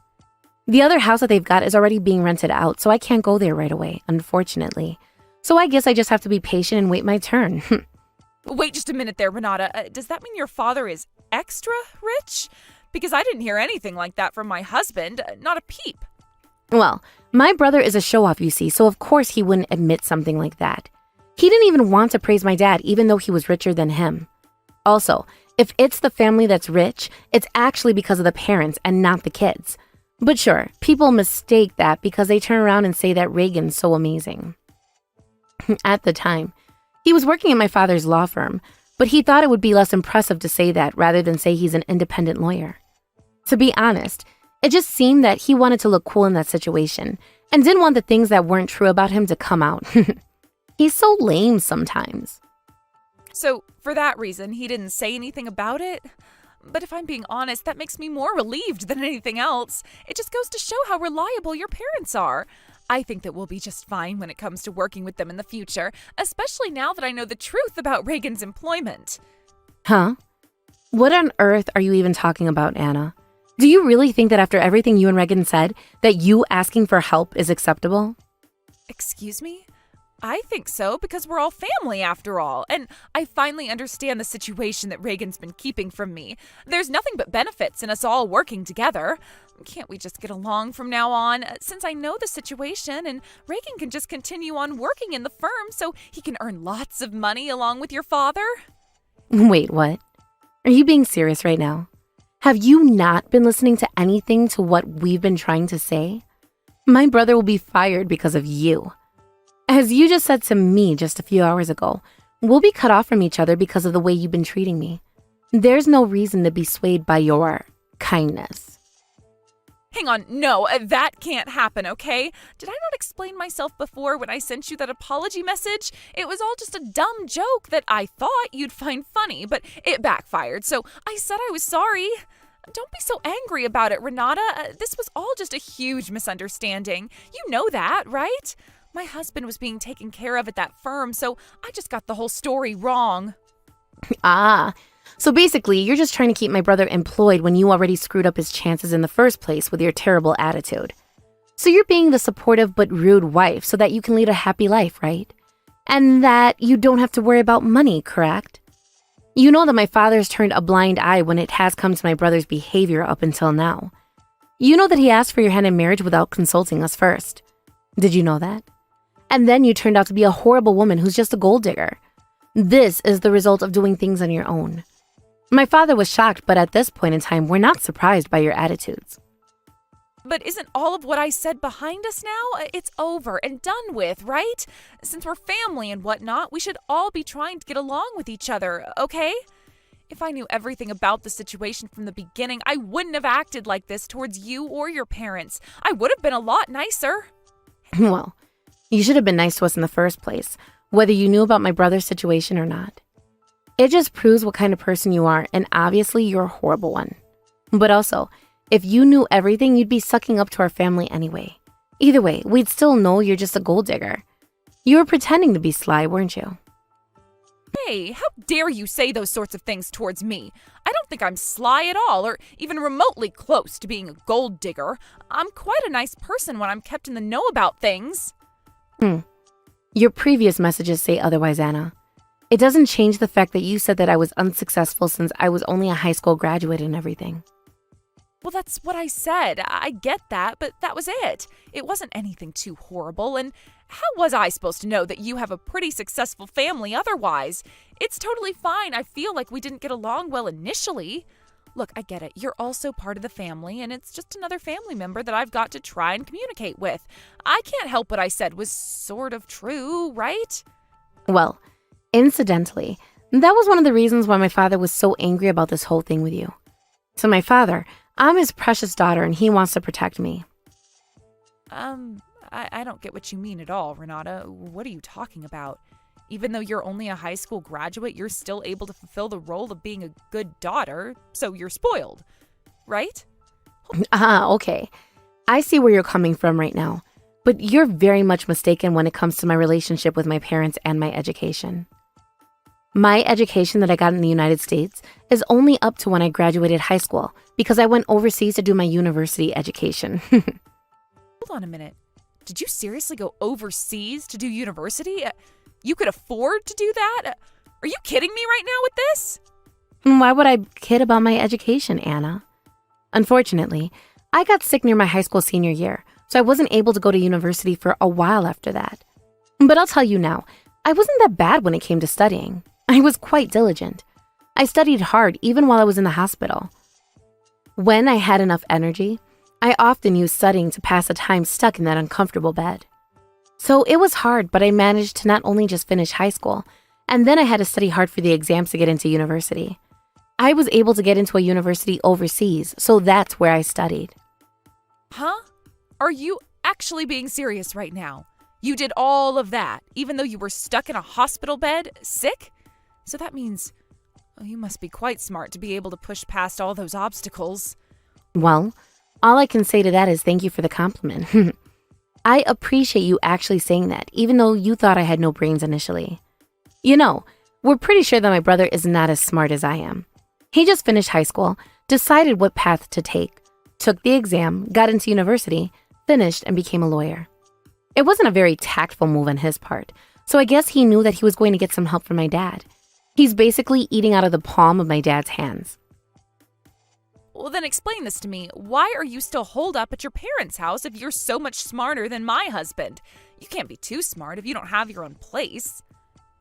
The other house that they've got is already being rented out, so I can't go there right away, unfortunately. So I guess I just have to be patient and wait my turn. Wait just a minute there, Renata. Does that mean your father is extra rich? Because I didn't hear anything like that from my husband, not a peep. Well, my brother is a show-off, you see, so of course he wouldn't admit something like that. He didn't even want to praise my dad, even though he was richer than him. Also, if it's the family that's rich, it's actually because of the parents and not the kids. But sure, people mistake that because they turn around and say that Reagan's so amazing. At the time, he was working at my father's law firm, but he thought it would be less impressive to say that rather than say he's an independent lawyer. To be honest, it just seemed that he wanted to look cool in that situation and didn't want the things that weren't true about him to come out. He's so lame sometimes. So, for that reason, he didn't say anything about it? But if I'm being honest, that makes me more relieved than anything else. It just goes to show how reliable your parents are. I think that we'll be just fine when it comes to working with them in the future, especially now that I know the truth about Reagan's employment. Huh? What on earth are you even talking about, Anna? Do you really think that after everything you and Reagan said, that you asking for help is acceptable? Excuse me? I think so, because we're all family after all, and I finally understand the situation that Reagan's been keeping from me. There's nothing but benefits in us all working together. Can't we just get along from now on, since I know the situation, and Reagan can just continue on working in the firm so he can earn lots of money along with your father? Wait, what? Are you being serious right now? Have you not been listening to anything to what we've been trying to say? My brother will be fired because of you. As you just said to me just a few hours ago, we'll be cut off from each other because of the way you've been treating me. There's no reason to be swayed by your kindness. Hang on, no, that can't happen, okay? Did I not explain myself before when I sent you that apology message? It was all just a dumb joke that I thought you'd find funny, but it backfired, so I said I was sorry. Don't be so angry about it, Renata. This was all just a huge misunderstanding. You know that, right? My husband was being taken care of at that firm, so I just got the whole story wrong. So basically, you're just trying to keep my brother employed when you already screwed up his chances in the first place with your terrible attitude. So you're being the supportive but rude wife so that you can lead a happy life, right? And that you don't have to worry about money, correct? You know that my father's turned a blind eye when it has come to my brother's behavior up until now. You know that he asked for your hand in marriage without consulting us first. Did you know that? And then you turned out to be a horrible woman who's just a gold digger. This is the result of doing things on your own. My father was shocked, but at this point in time, we're not surprised by your attitudes. But isn't all of what I said behind us now? It's over and done with, right? Since we're family and whatnot, we should all be trying to get along with each other, okay? If I knew everything about the situation from the beginning, I wouldn't have acted like this towards you or your parents. I would have been a lot nicer. Well, you should have been nice to us in the first place, whether you knew about my brother's situation or not. It just proves what kind of person you are, and obviously you're a horrible one. But also, if you knew everything, you'd be sucking up to our family anyway. Either way, we'd still know you're just a gold digger. You were pretending to be sly, weren't you? Hey, how dare you say those sorts of things towards me? I don't think I'm sly at all, or even remotely close to being a gold digger. I'm quite a nice person when I'm kept in the know about things. Your previous messages say otherwise, Anna. It doesn't change the fact that you said that I was unsuccessful since I was only a high school graduate and everything. Well, that's what I said. I get that, but that was it. It wasn't anything too horrible, and how was I supposed to know that you have a pretty successful family otherwise? It's totally fine. I feel like we didn't get along well initially. Look, I get it. You're also part of the family, and it's just another family member that I've got to try and communicate with. I can't help what I said was sort of true, right? Well, incidentally, that was one of the reasons why my father was so angry about this whole thing with you. To my father, I'm his precious daughter, and he wants to protect me. I don't get what you mean at all, Renata. What are you talking about? Even though you're only a high school graduate, you're still able to fulfill the role of being a good daughter, so you're spoiled, right? Okay. I see where you're coming from right now, but you're very much mistaken when it comes to my relationship with my parents and my education. My education that I got in the United States is only up to when I graduated high school because I went overseas to do my university education. Hold on a minute. Did you seriously go overseas to do university? You could afford to do that? Are you kidding me right now with this? Why would I kid about my education, Anna? Unfortunately, I got sick near my high school senior year, so I wasn't able to go to university for a while after that. But I'll tell you now, I wasn't that bad when it came to studying. I was quite diligent. I studied hard even while I was in the hospital. When I had enough energy, I often used studying to pass the time stuck in that uncomfortable bed. So it was hard, but I managed to not only just finish high school, and then I had to study hard for the exams to get into university. I was able to get into a university overseas, so that's where I studied. Huh? Are you actually being serious right now? You did all of that, even though you were stuck in a hospital bed, sick? So that means, you must be quite smart to be able to push past all those obstacles. Well, all I can say to that is thank you for the compliment. I appreciate you actually saying that, even though you thought I had no brains initially. You know, we're pretty sure that my brother is not as smart as I am. He just finished high school, decided what path to take, took the exam, got into university, finished, and became a lawyer. It wasn't a very tactful move on his part, so I guess he knew that he was going to get some help from my dad. He's basically eating out of the palm of my dad's hands. Well, then explain this to me. Why are you still holed up at your parents' house if you're so much smarter than my husband? You can't be too smart if you don't have your own place.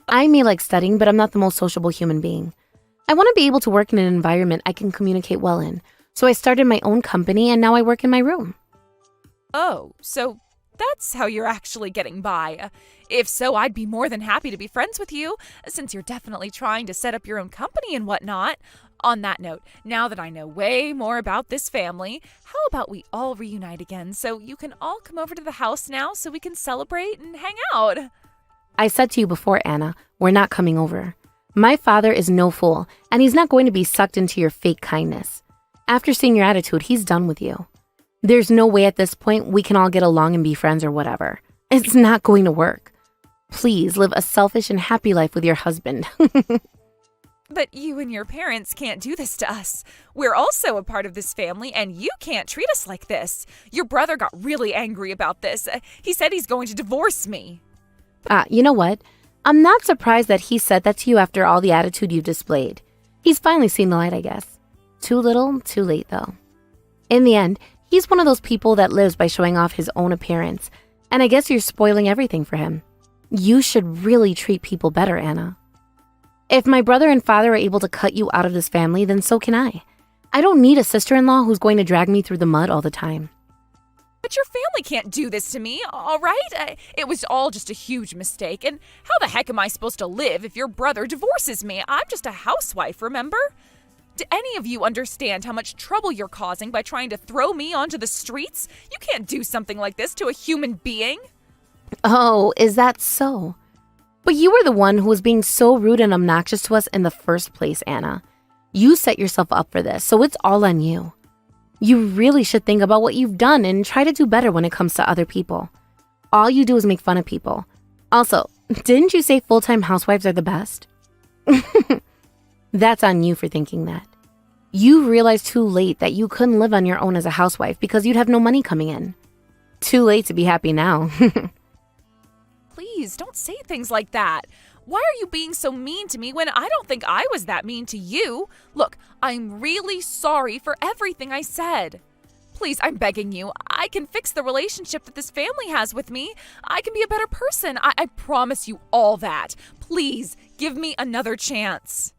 I may like studying, but I'm not the most sociable human being. I want to be able to work in an environment I can communicate well in, so I started my own company and now I work in my room. Oh, so that's how you're actually getting by. If so, I'd be more than happy to be friends with you, since you're definitely trying to set up your own company and whatnot. On that note, now that I know way more about this family, how about we all reunite again so you can all come over to the house now so we can celebrate and hang out? I said to you before, Anna, we're not coming over. My father is no fool, and he's not going to be sucked into your fake kindness. After seeing your attitude, he's done with you. There's no way at this point we can all get along and be friends or whatever. It's not going to work. Please live a selfish and happy life with your husband. But you and your parents can't do this to us. We're also a part of this family, and you can't treat us like this. Your brother got really angry about this. He said he's going to divorce me. You know what? I'm not surprised that he said that to you after all the attitude you've displayed. He's finally seen the light, I guess. Too little, too late, though. In the end, he's one of those people that lives by showing off his own appearance, and I guess you're spoiling everything for him. You should really treat people better, Anna. If my brother and father are able to cut you out of this family, then so can I. I don't need a sister-in-law who's going to drag me through the mud all the time. But your family can't do this to me, all right? It was all just a huge mistake, and how the heck am I supposed to live if your brother divorces me? I'm just a housewife, remember? Do any of you understand how much trouble you're causing by trying to throw me onto the streets? You can't do something like this to a human being. Oh, is that so? But you were the one who was being so rude and obnoxious to us in the first place, Anna. You set yourself up for this, so it's all on you. You really should think about what you've done and try to do better when it comes to other people. All you do is make fun of people. Also, didn't you say full-time housewives are the best? That's on you for thinking that. You realized too late that you couldn't live on your own as a housewife because you'd have no money coming in. Too late to be happy now. please, don't say things like that. Why are you being so mean to me when I don't think I was that mean to you? Look, I'm really sorry for everything I said. Please, I'm begging you. I can fix the relationship that this family has with me. I can be a better person. I promise you all that. Please, give me another chance.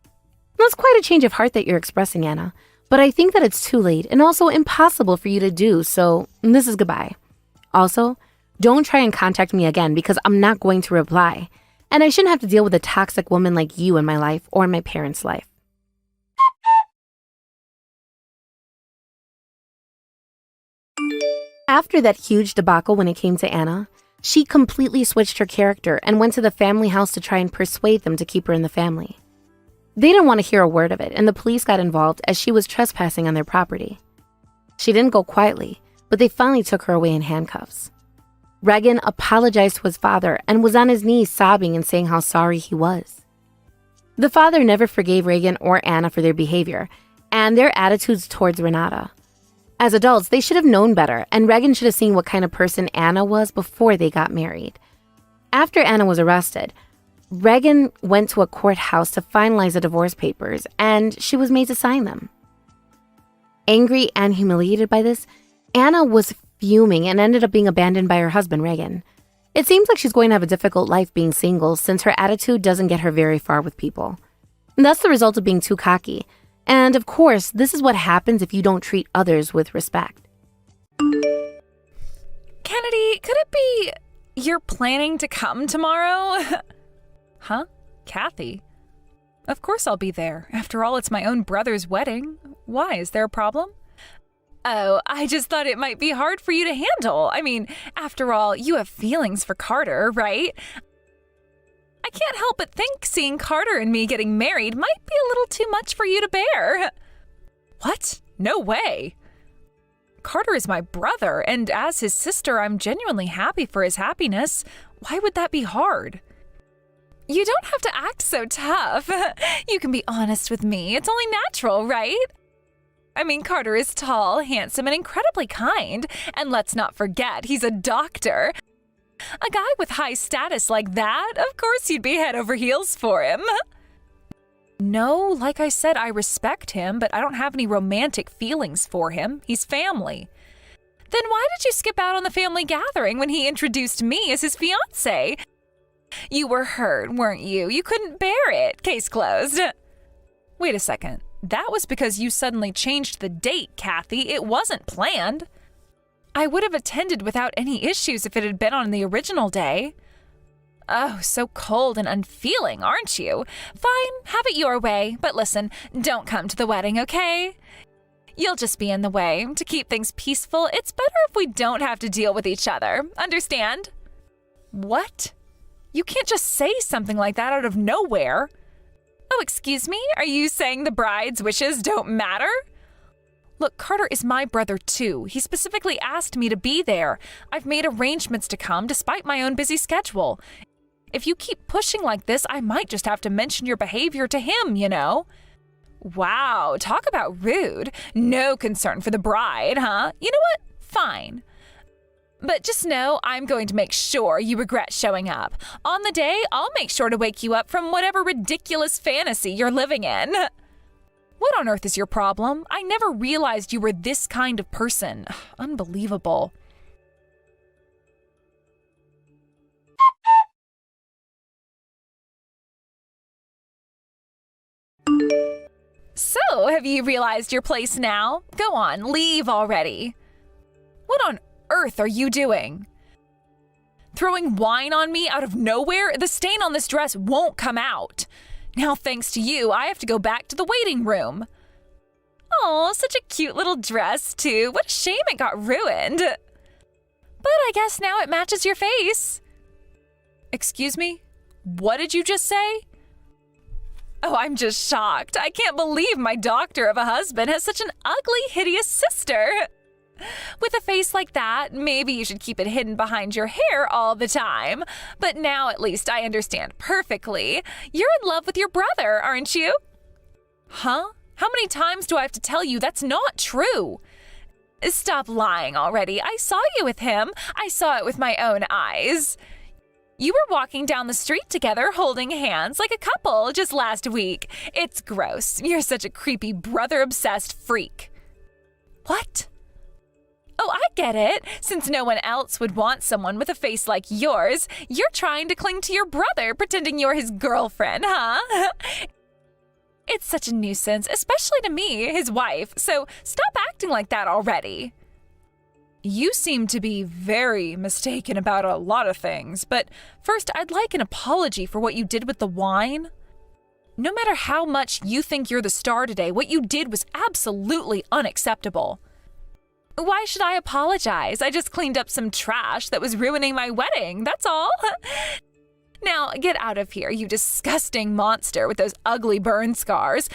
That's quite a change of heart that you're expressing, Anna. But I think that it's too late and also impossible for you to do, so this is goodbye. Also, don't try and contact me again because I'm not going to reply. And I shouldn't have to deal with a toxic woman like you in my life or in my parents' life. After that huge debacle when it came to Anna, she completely switched her character and went to the family house to try and persuade them to keep her in the family. They didn't want to hear a word of it, and the police got involved as she was trespassing on their property. She didn't go quietly, but they finally took her away in handcuffs. Regan apologized to his father and was on his knees sobbing and saying how sorry he was. The father never forgave Regan or Anna for their behavior and their attitudes towards Renata. As adults, they should have known better, and Regan should have seen what kind of person Anna was before they got married. After Anna was arrested, Regan went to a courthouse to finalize the divorce papers, and she was made to sign them. Angry and humiliated by this, Anna was fuming and ended up being abandoned by her husband, Regan. It seems like she's going to have a difficult life being single since her attitude doesn't get her very far with people. And that's the result of being too cocky. And of course, this is what happens if you don't treat others with respect. Kennedy, could it be you're planning to come tomorrow? Huh? Kathy? Of course I'll be there. After all, it's my own brother's wedding. Why? Is there a problem? Oh, I just thought it might be hard for you to handle. I mean, after all, you have feelings for Carter, right? I can't help but think seeing Carter and me getting married might be a little too much for you to bear. What? No way. Carter is my brother, and as his sister, I'm genuinely happy for his happiness. Why would that be hard? You don't have to act so tough. You can be honest with me. It's only natural, right? I mean, Carter is tall, handsome, and incredibly kind. And let's not forget, he's a doctor. A guy with high status like that, of course you'd be head over heels for him. No, like I said, I respect him, but I don't have any romantic feelings for him. He's family. Then why did you skip out on the family gathering when he introduced me as his fiancé? You were hurt, weren't you? You couldn't bear it. Case closed. Wait a second. That was because you suddenly changed the date, Kathy. It wasn't planned. I would have attended without any issues if it had been on the original day. Oh, so cold and unfeeling, aren't you? Fine, have it your way. But listen, don't come to the wedding, okay? You'll just be in the way. To keep things peaceful, it's better if we don't have to deal with each other. Understand? What? You can't just say something like that out of nowhere. Oh, excuse me? Are you saying the bride's wishes don't matter? Look, Carter is my brother too. He specifically asked me to be there. I've made arrangements to come despite my own busy schedule. If you keep pushing like this, I might just have to mention your behavior to him, you know? Wow, talk about rude. No concern for the bride, huh? You know what? Fine. But just know I'm going to make sure you regret showing up. On the day, I'll make sure to wake you up from whatever ridiculous fantasy you're living in. What on earth is your problem? I never realized you were this kind of person. Unbelievable. So, have you realized your place now? Go on, leave already. What on earth are you doing? Throwing wine on me out of nowhere? The stain on this dress won't come out. Now, thanks to you, I have to go back to the waiting room. Oh, such a cute little dress, too. What a shame it got ruined. But I guess now it matches your face. Excuse me? What did you just say? Oh, I'm just shocked. I can't believe my doctor of a husband has such an ugly, hideous sister. With a face like that, maybe you should keep it hidden behind your hair all the time. But now at least I understand perfectly. You're in love with your brother, aren't you? Huh? How many times do I have to tell you that's not true? Stop lying already. I saw you with him. I saw it with my own eyes. You were walking down the street together holding hands like a couple just last week. It's gross. You're such a creepy brother-obsessed freak. What? Oh, I get it. Since no one else would want someone with a face like yours, you're trying to cling to your brother, pretending you're his girlfriend, huh? It's such a nuisance, especially to me, his wife, so stop acting like that already. You seem to be very mistaken about a lot of things, but first I'd like an apology for what you did with the wine. No matter how much you think you're the star today, what you did was absolutely unacceptable. Why should I apologize? I just cleaned up some trash that was ruining my wedding, that's all. Now, get out of here, you disgusting monster with those ugly burn scars.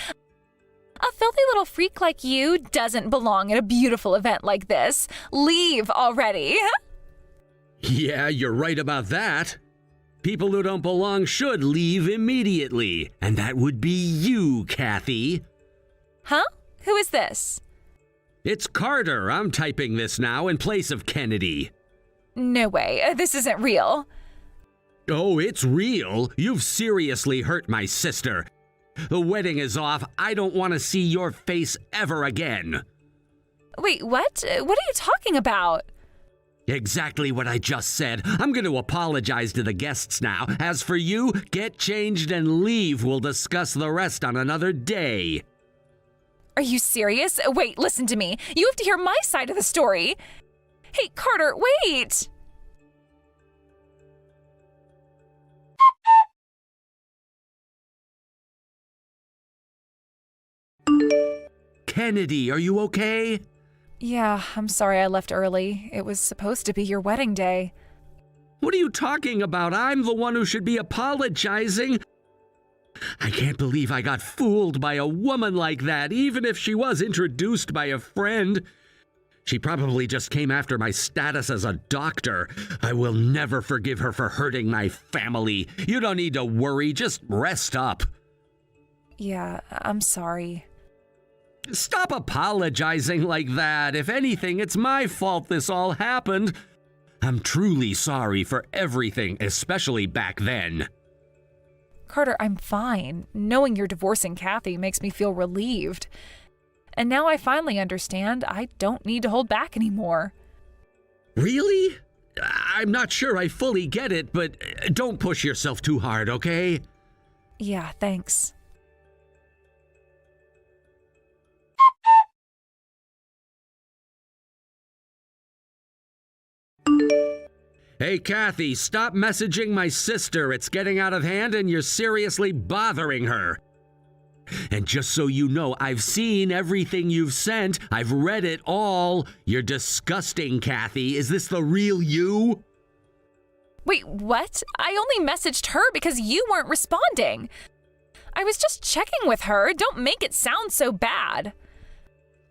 A filthy little freak like you doesn't belong at a beautiful event like this. Leave already. Yeah, you're right about that. People who don't belong should leave immediately. And that would be you, Kathy. Huh? Who is this? It's Carter. I'm typing this now in place of Kennedy. No way. This isn't real. Oh, it's real. You've seriously hurt my sister. The wedding is off. I don't want to see your face ever again. Wait, what? What are you talking about? Exactly what I just said. I'm going to apologize to the guests now. As for you, get changed and leave. We'll discuss the rest on another day. Are you serious? Wait, listen to me. You have to hear my side of the story. Hey, Carter, wait! Kennedy, are you okay? Yeah, I'm sorry I left early. It was supposed to be your wedding day. What are you talking about? I'm the one who should be apologizing. I can't believe I got fooled by a woman like that, even if she was introduced by a friend. She probably just came after my status as a doctor. I will never forgive her for hurting my family. You don't need to worry, just rest up. Yeah, I'm sorry. Stop apologizing like that. If anything, it's my fault this all happened. I'm truly sorry for everything, especially back then. Carter, I'm fine. Knowing you're divorcing Kathy makes me feel relieved. And now I finally understand I don't need to hold back anymore. Really? I'm not sure I fully get it, but don't push yourself too hard, okay? Yeah, thanks. Hey, Kathy, stop messaging my sister. It's getting out of hand and you're seriously bothering her. And just so you know, I've seen everything you've sent. I've read it all. You're disgusting, Kathy. Is this the real you? Wait, what? I only messaged her because you weren't responding. I was just checking with her. Don't make it sound so bad.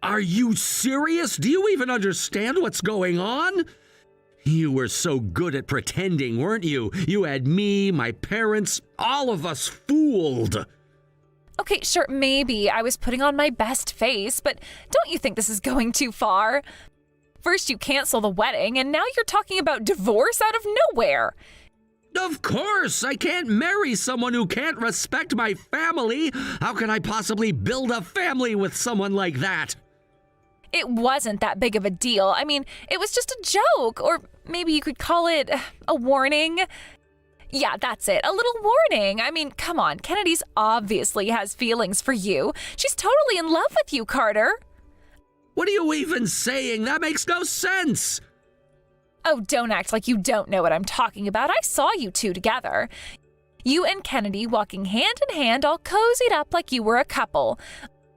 Are you serious? Do you even understand what's going on? You were so good at pretending, weren't you? You had me, my parents, all of us fooled. Okay, sure, maybe I was putting on my best face, but don't you think this is going too far? First you cancel the wedding, and now you're talking about divorce out of nowhere. Of course, I can't marry someone who can't respect my family. How can I possibly build a family with someone like that? It wasn't that big of a deal. I mean, it was just a joke, or maybe you could call it a warning. Yeah, that's it. A little warning. I mean, come on. Kennedy's obviously has feelings for you. She's totally in love with you, Carter. What are you even saying? That makes no sense. Oh, don't act like you don't know what I'm talking about. I saw you two together. You and Kennedy walking hand in hand, all cozied up like you were a couple.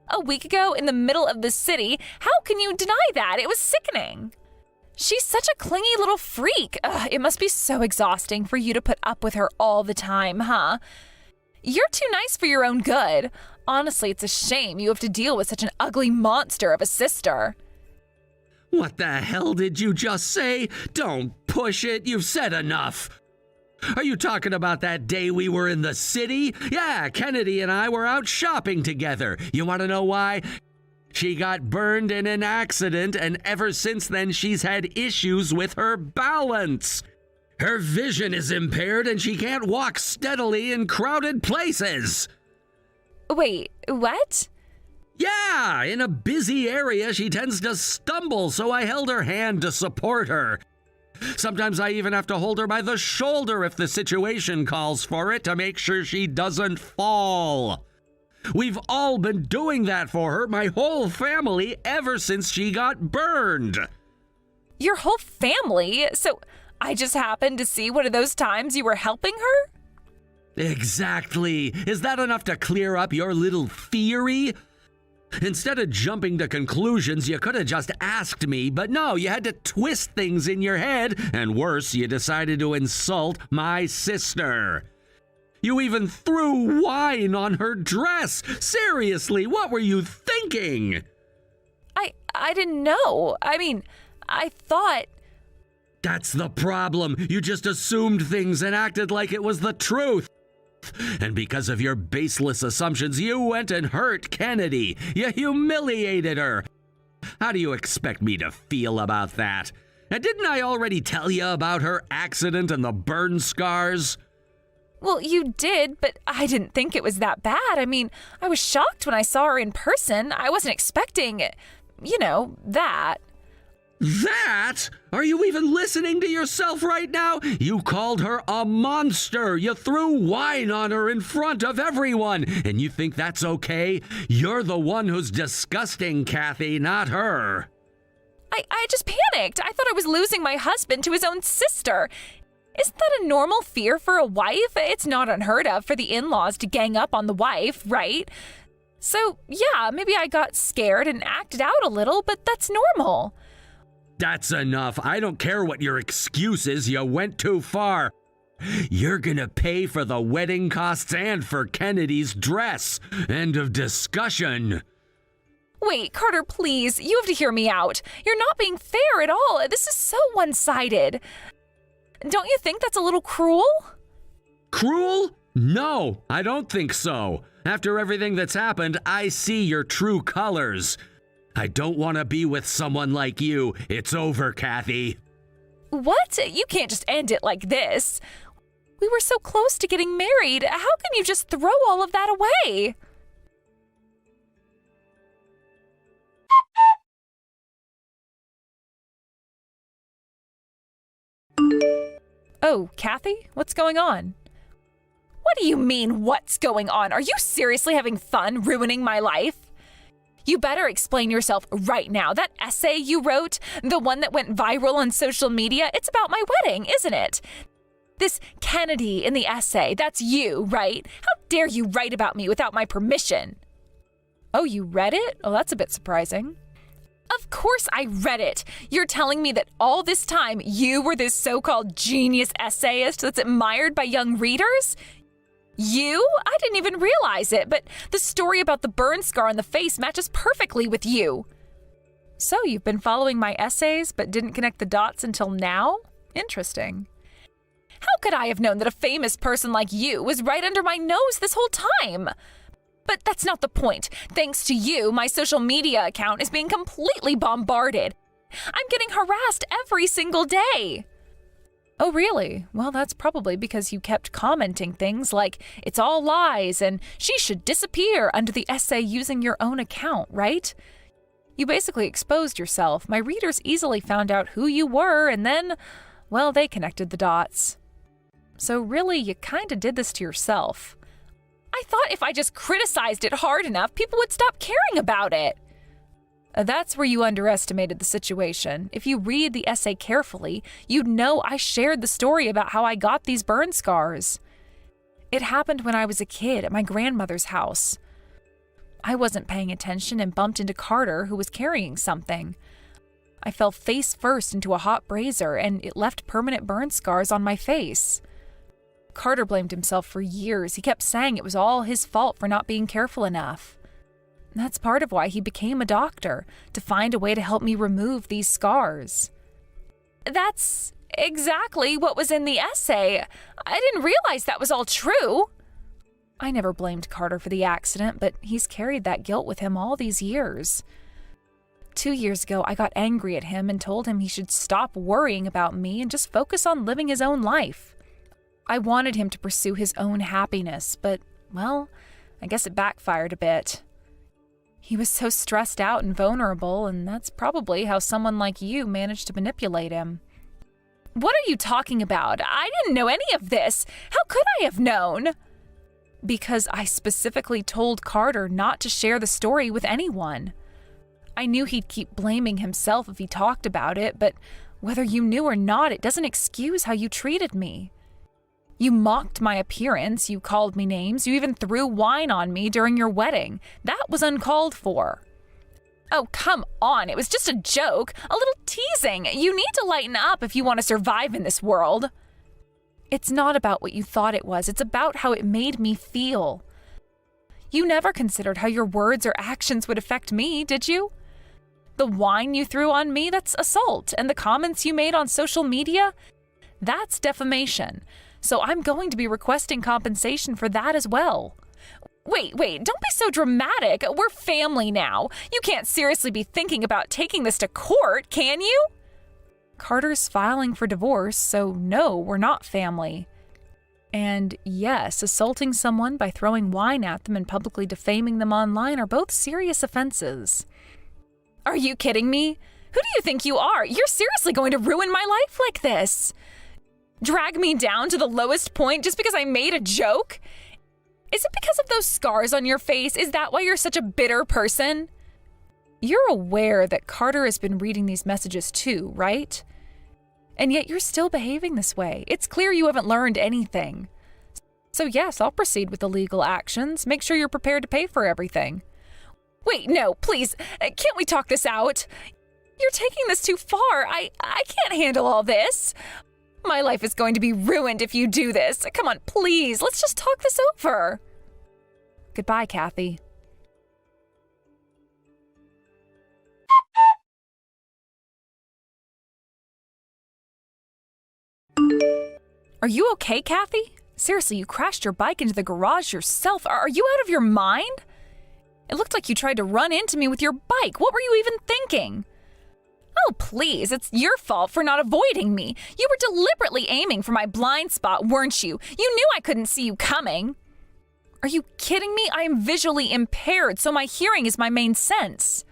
A week ago in the middle of the city, how can you deny that? It was sickening. She's such a clingy little freak. Ugh, it must be so exhausting for you to put up with her all the time, huh? You're too nice for your own good. Honestly, it's a shame you have to deal with such an ugly monster of a sister. What the hell did you just say? Don't push it. You've said enough. Are you talking about that day we were in the city? Yeah, Kennedy and I were out shopping together. You want to know why? She got burned in an accident, and ever since then she's had issues with her balance. Her vision is impaired and she can't walk steadily in crowded places. Wait, what? Yeah, in a busy area she tends to stumble, so I held her hand to support her. Sometimes I even have to hold her by the shoulder if the situation calls for it to make sure she doesn't fall. We've all been doing that for her, my whole family, ever since she got burned. Your whole family? So I just happened to see one of those times you were helping her? Exactly. Is that enough to clear up your little theory? Instead of jumping to conclusions, you could have just asked me, but no, you had to twist things in your head, and worse, you decided to insult my sister. You even threw wine on her dress. Seriously, what were you thinking? I didn't know. I mean, I thought... That's the problem. You just assumed things and acted like it was the truth. And because of your baseless assumptions, you went and hurt Kennedy. You humiliated her. How do you expect me to feel about that? And didn't I already tell you about her accident and the burn scars? Well, you did, but I didn't think it was that bad. I mean, I was shocked when I saw her in person. I wasn't expecting, that. That? Are you even listening to yourself right now? You called her a monster. You threw wine on her in front of everyone. And you think that's okay? You're the one who's disgusting, Kathy, not her. I just panicked. I thought I was losing my husband to his own sister. Isn't that a normal fear for a wife? It's not unheard of for the in-laws to gang up on the wife, right? So, yeah, maybe I got scared and acted out a little, but that's normal. That's enough. I don't care what your excuse is. You went too far. You're gonna pay for the wedding costs and for Kennedy's dress. End of discussion. Wait, Carter, please. You have to hear me out. You're not being fair at all. This is so one-sided. Don't you think that's a little cruel? Cruel? No, I don't think so. After everything that's happened, I see your true colors. I don't want to be with someone like you. It's over, Kathy. What? You can't just end it like this. We were so close to getting married. How can you just throw all of that away? Oh, Kathy? What's going on? What do you mean, what's going on? Are you seriously having fun ruining my life? You better explain yourself right now. That essay you wrote, the one that went viral on social media, it's about my wedding, isn't it? This Kennedy in the essay, that's you, right? How dare you write about me without my permission? Oh, you read it? Oh, that's a bit surprising. Of course I read it. You're telling me that all this time you were this so-called genius essayist that's admired by young readers? You? I didn't even realize it, but the story about the burn scar on the face matches perfectly with you. So you've been following my essays but didn't connect the dots until now? Interesting. How could I have known that a famous person like you was right under my nose this whole time? But that's not the point. Thanks to you, my social media account is being completely bombarded. I'm getting harassed every single day. Oh, really? Well, that's probably because you kept commenting things like, it's all lies and she should disappear under the essay using your own account, right? You basically exposed yourself. My readers easily found out who you were and then, well, they connected the dots. So really, you kinda did this to yourself. I thought if I just criticized it hard enough, people would stop caring about it. That's where you underestimated the situation. If you read the essay carefully, you'd know I shared the story about how I got these burn scars. It happened when I was a kid at my grandmother's house. I wasn't paying attention and bumped into Carter, who was carrying something. I fell face first into a hot brazier, and it left permanent burn scars on my face. Carter blamed himself for years. He kept saying it was all his fault for not being careful enough. That's part of why he became a doctor, to find a way to help me remove these scars. That's exactly what was in the essay. I didn't realize that was all true. I never blamed Carter for the accident, but he's carried that guilt with him all these years. 2 years ago, I got angry at him and told him he should stop worrying about me and just focus on living his own life. I wanted him to pursue his own happiness, but, well, I guess it backfired a bit. He was so stressed out and vulnerable, and that's probably how someone like you managed to manipulate him. What are you talking about? I didn't know any of this. How could I have known? Because I specifically told Carter not to share the story with anyone. I knew he'd keep blaming himself if he talked about it, but whether you knew or not, it doesn't excuse how you treated me. You mocked my appearance, you called me names, you even threw wine on me during your wedding. That was uncalled for. Oh, come on, it was just a joke, a little teasing. You need to lighten up if you want to survive in this world. It's not about what you thought it was, it's about how it made me feel. You never considered how your words or actions would affect me, did you? The wine you threw on me, that's assault, and the comments you made on social media, that's defamation. So I'm going to be requesting compensation for that as well. Wait, don't be so dramatic. We're family now. You can't seriously be thinking about taking this to court, can you? Carter's filing for divorce, so no, we're not family. And yes, assaulting someone by throwing wine at them and publicly defaming them online are both serious offenses. Are you kidding me? Who do you think you are? You're seriously going to ruin my life like this? Drag me down to the lowest point just because I made a joke? Is it because of those scars on your face? Is that why you're such a bitter person? You're aware that Carter has been reading these messages too, right? And yet you're still behaving this way. It's clear you haven't learned anything. So yes, I'll proceed with the legal actions. Make sure you're prepared to pay for everything. Wait, no, please, can't we talk this out? You're taking this too far. I can't handle all this. My life is going to be ruined if you do this. Come on, please, let's just talk this over. Goodbye, Kathy. Are you okay, Kathy? Seriously, you crashed your bike into the garage yourself. Are you out of your mind? It looked like you tried to run into me with your bike. What were you even thinking? Oh, please, it's your fault for not avoiding me. You were deliberately aiming for my blind spot, weren't you? You knew I couldn't see you coming. Are you kidding me? I am visually impaired, so my hearing is my main sense.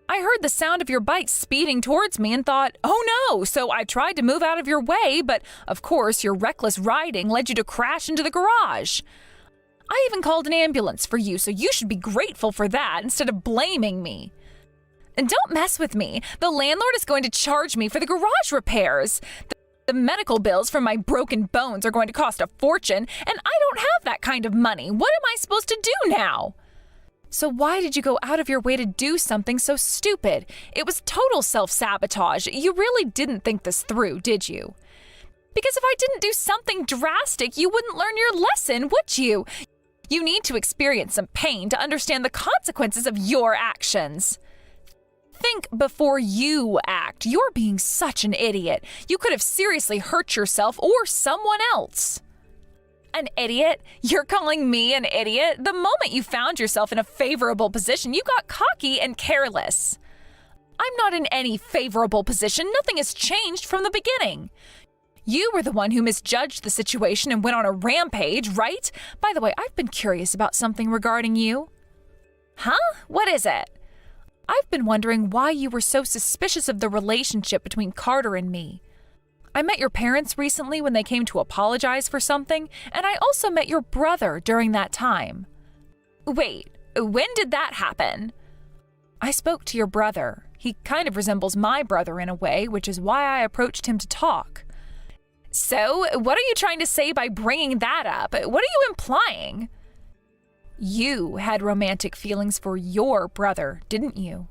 I heard the sound of your bike speeding towards me and thought, oh no, so I tried to move out of your way, but of course your reckless riding led you to crash into the garage. I even called an ambulance for you, so you should be grateful for that instead of blaming me. And don't mess with me. The landlord is going to charge me for the garage repairs. The medical bills from my broken bones are going to cost a fortune, and I don't have that kind of money. What am I supposed to do now? So why did you go out of your way to do something so stupid? It was total self-sabotage. You really didn't think this through, did you? Because if I didn't do something drastic, you wouldn't learn your lesson, would you? You need to experience some pain to understand the consequences of your actions. Think before you act. You're being such an idiot. You could have seriously hurt yourself or someone else. An idiot? You're calling me an idiot? The moment you found yourself in a favorable position, you got cocky and careless. I'm not in any favorable position. Nothing has changed from the beginning. You were the one who misjudged the situation and went on a rampage, right? By the way, I've been curious about something regarding you. Huh? What is it? I've been wondering why you were so suspicious of the relationship between Carter and me. I met your parents recently when they came to apologize for something, and I also met your brother during that time. Wait, when did that happen? I spoke to your brother. He kind of resembles my brother in a way, which is why I approached him to talk. So, what are you trying to say by bringing that up? What are you implying? You had romantic feelings for your brother, didn't you?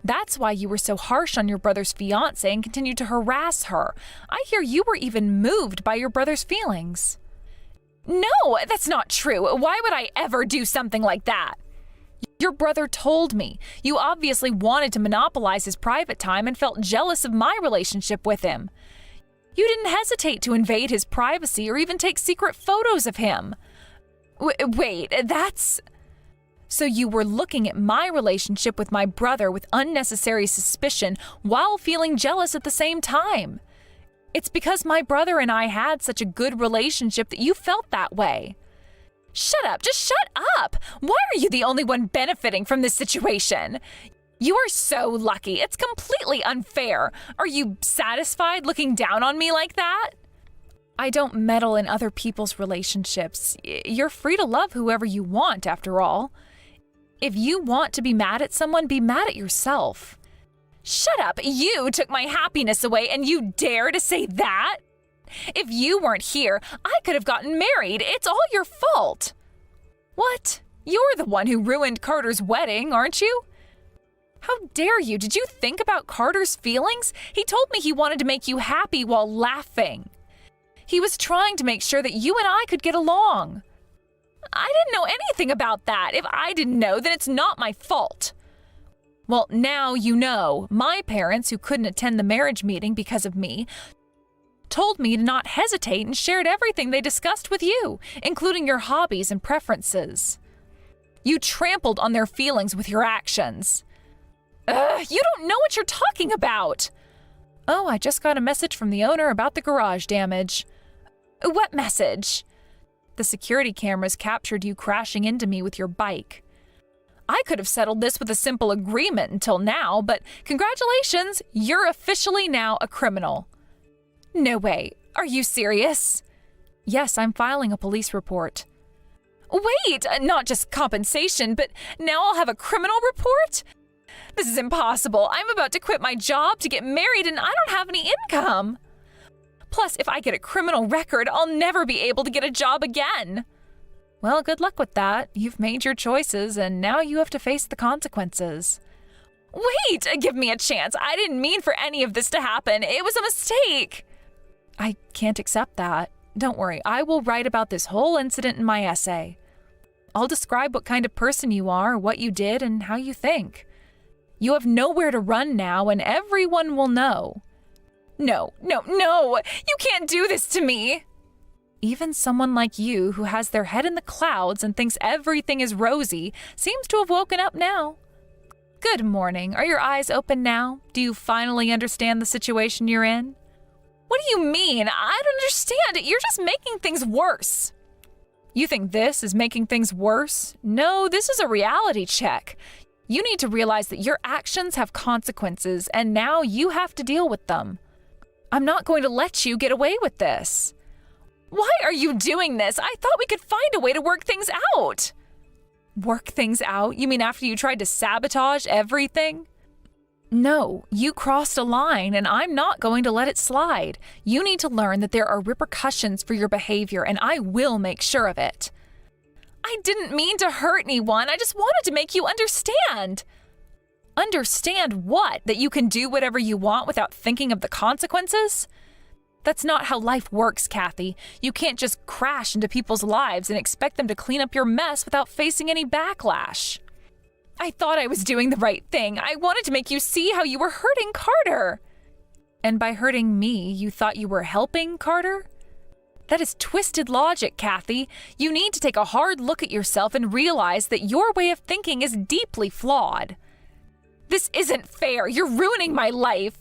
That's why you were so harsh on your brother's fiancé and continued to harass her. I hear you were even moved by your brother's feelings. No, that's not true. Why would I ever do something like that? Your brother told me. You obviously wanted to monopolize his private time and felt jealous of my relationship with him. You didn't hesitate to invade his privacy or even take secret photos of him. Wait, that's... So you were looking at my relationship with my brother with unnecessary suspicion while feeling jealous at the same time. It's because my brother and I had such a good relationship that you felt that way. Shut up, just shut up! Why are you the only one benefiting from this situation? You are so lucky, it's completely unfair. Are you satisfied looking down on me like that? I don't meddle in other people's relationships. You're free to love whoever you want, after all. If you want to be mad at someone, be mad at yourself. Shut up! You took my happiness away and you dare to say that? If you weren't here, I could have gotten married. It's all your fault. What? You're the one who ruined Carter's wedding, aren't you? How dare you? Did you think about Carter's feelings? He told me he wanted to make you happy while laughing. He was trying to make sure that you and I could get along. I didn't know anything about that. If I didn't know, then it's not my fault. Well, now you know. My parents, who couldn't attend the marriage meeting because of me, told me to not hesitate and shared everything they discussed with you, including your hobbies and preferences. You trampled on their feelings with your actions. You don't know what you're talking about. Oh, I just got a message from the owner about the garage damage. What message? The security cameras captured you crashing into me with your bike. I could have settled this with a simple agreement until now, but congratulations, you're officially now a criminal. No way. Are you serious? Yes, I'm filing a police report. Wait, not just compensation, but now I'll have a criminal report? This is impossible. I'm about to quit my job to get married and I don't have any income. Plus, if I get a criminal record, I'll never be able to get a job again. Well, good luck with that. You've made your choices and now you have to face the consequences. Wait, give me a chance. I didn't mean for any of this to happen. It was a mistake. I can't accept that. Don't worry, I will write about this whole incident in my essay. I'll describe what kind of person you are, what you did, and how you think. You have nowhere to run now, and everyone will know. No, you can't do this to me. Even someone like you, who has their head in the clouds and thinks everything is rosy, seems to have woken up now. Good morning. Are your eyes open now? Do you finally understand the situation you're in? What do you mean? I don't understand. You're just making things worse. You think this is making things worse? No, this is a reality check. You need to realize that your actions have consequences, and now you have to deal with them. I'm not going to let you get away with this. Why are you doing this? I thought we could find a way to work things out. Work things out? You mean after you tried to sabotage everything? No, you crossed a line and I'm not going to let it slide. You need to learn that there are repercussions for your behavior and I will make sure of it. I didn't mean to hurt anyone. I just wanted to make you understand. Understand what? That you can do whatever you want without thinking of the consequences? That's not how life works, Kathy. You can't just crash into people's lives and expect them to clean up your mess without facing any backlash. I thought I was doing the right thing. I wanted to make you see how you were hurting Carter. And by hurting me, you thought you were helping Carter? That is twisted logic, Kathy. You need to take a hard look at yourself and realize that your way of thinking is deeply flawed. This isn't fair. You're ruining my life.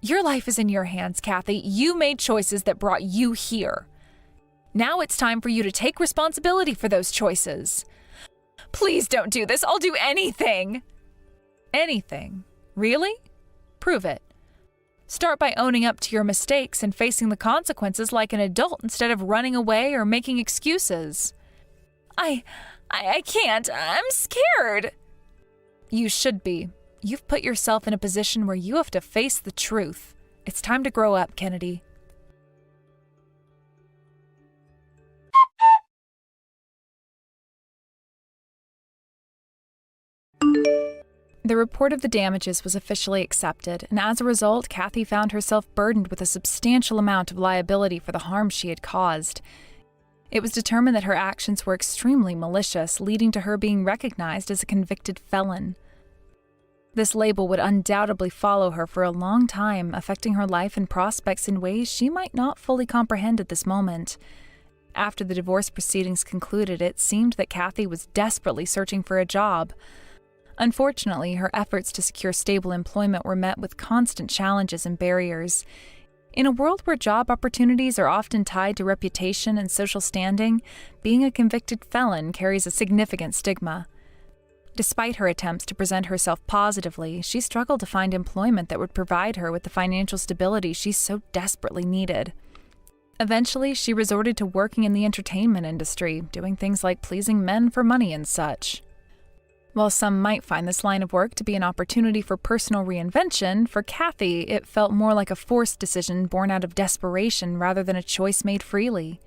Your life is in your hands, Kathy. You made choices that brought you here. Now it's time for you to take responsibility for those choices. Please don't do this. I'll do anything. Anything? Really? Prove it. Start by owning up to your mistakes and facing the consequences like an adult instead of running away or making excuses. I can't. I'm scared. You should be. You've put yourself in a position where you have to face the truth. It's time to grow up, Kennedy. The report of the damages was officially accepted, and as a result, Kathy found herself burdened with a substantial amount of liability for the harm she had caused. It was determined that her actions were extremely malicious, leading to her being recognized as a convicted felon. This label would undoubtedly follow her for a long time, affecting her life and prospects in ways she might not fully comprehend at this moment. After the divorce proceedings concluded, it seemed that Kathy was desperately searching for a job. Unfortunately, her efforts to secure stable employment were met with constant challenges and barriers. In a world where job opportunities are often tied to reputation and social standing, being a convicted felon carries a significant stigma. Despite her attempts to present herself positively, she struggled to find employment that would provide her with the financial stability she so desperately needed. Eventually, she resorted to working in the entertainment industry, doing things like pleasing men for money and such. While some might find this line of work to be an opportunity for personal reinvention, for Kathy, it felt more like a forced decision born out of desperation rather than a choice made freely.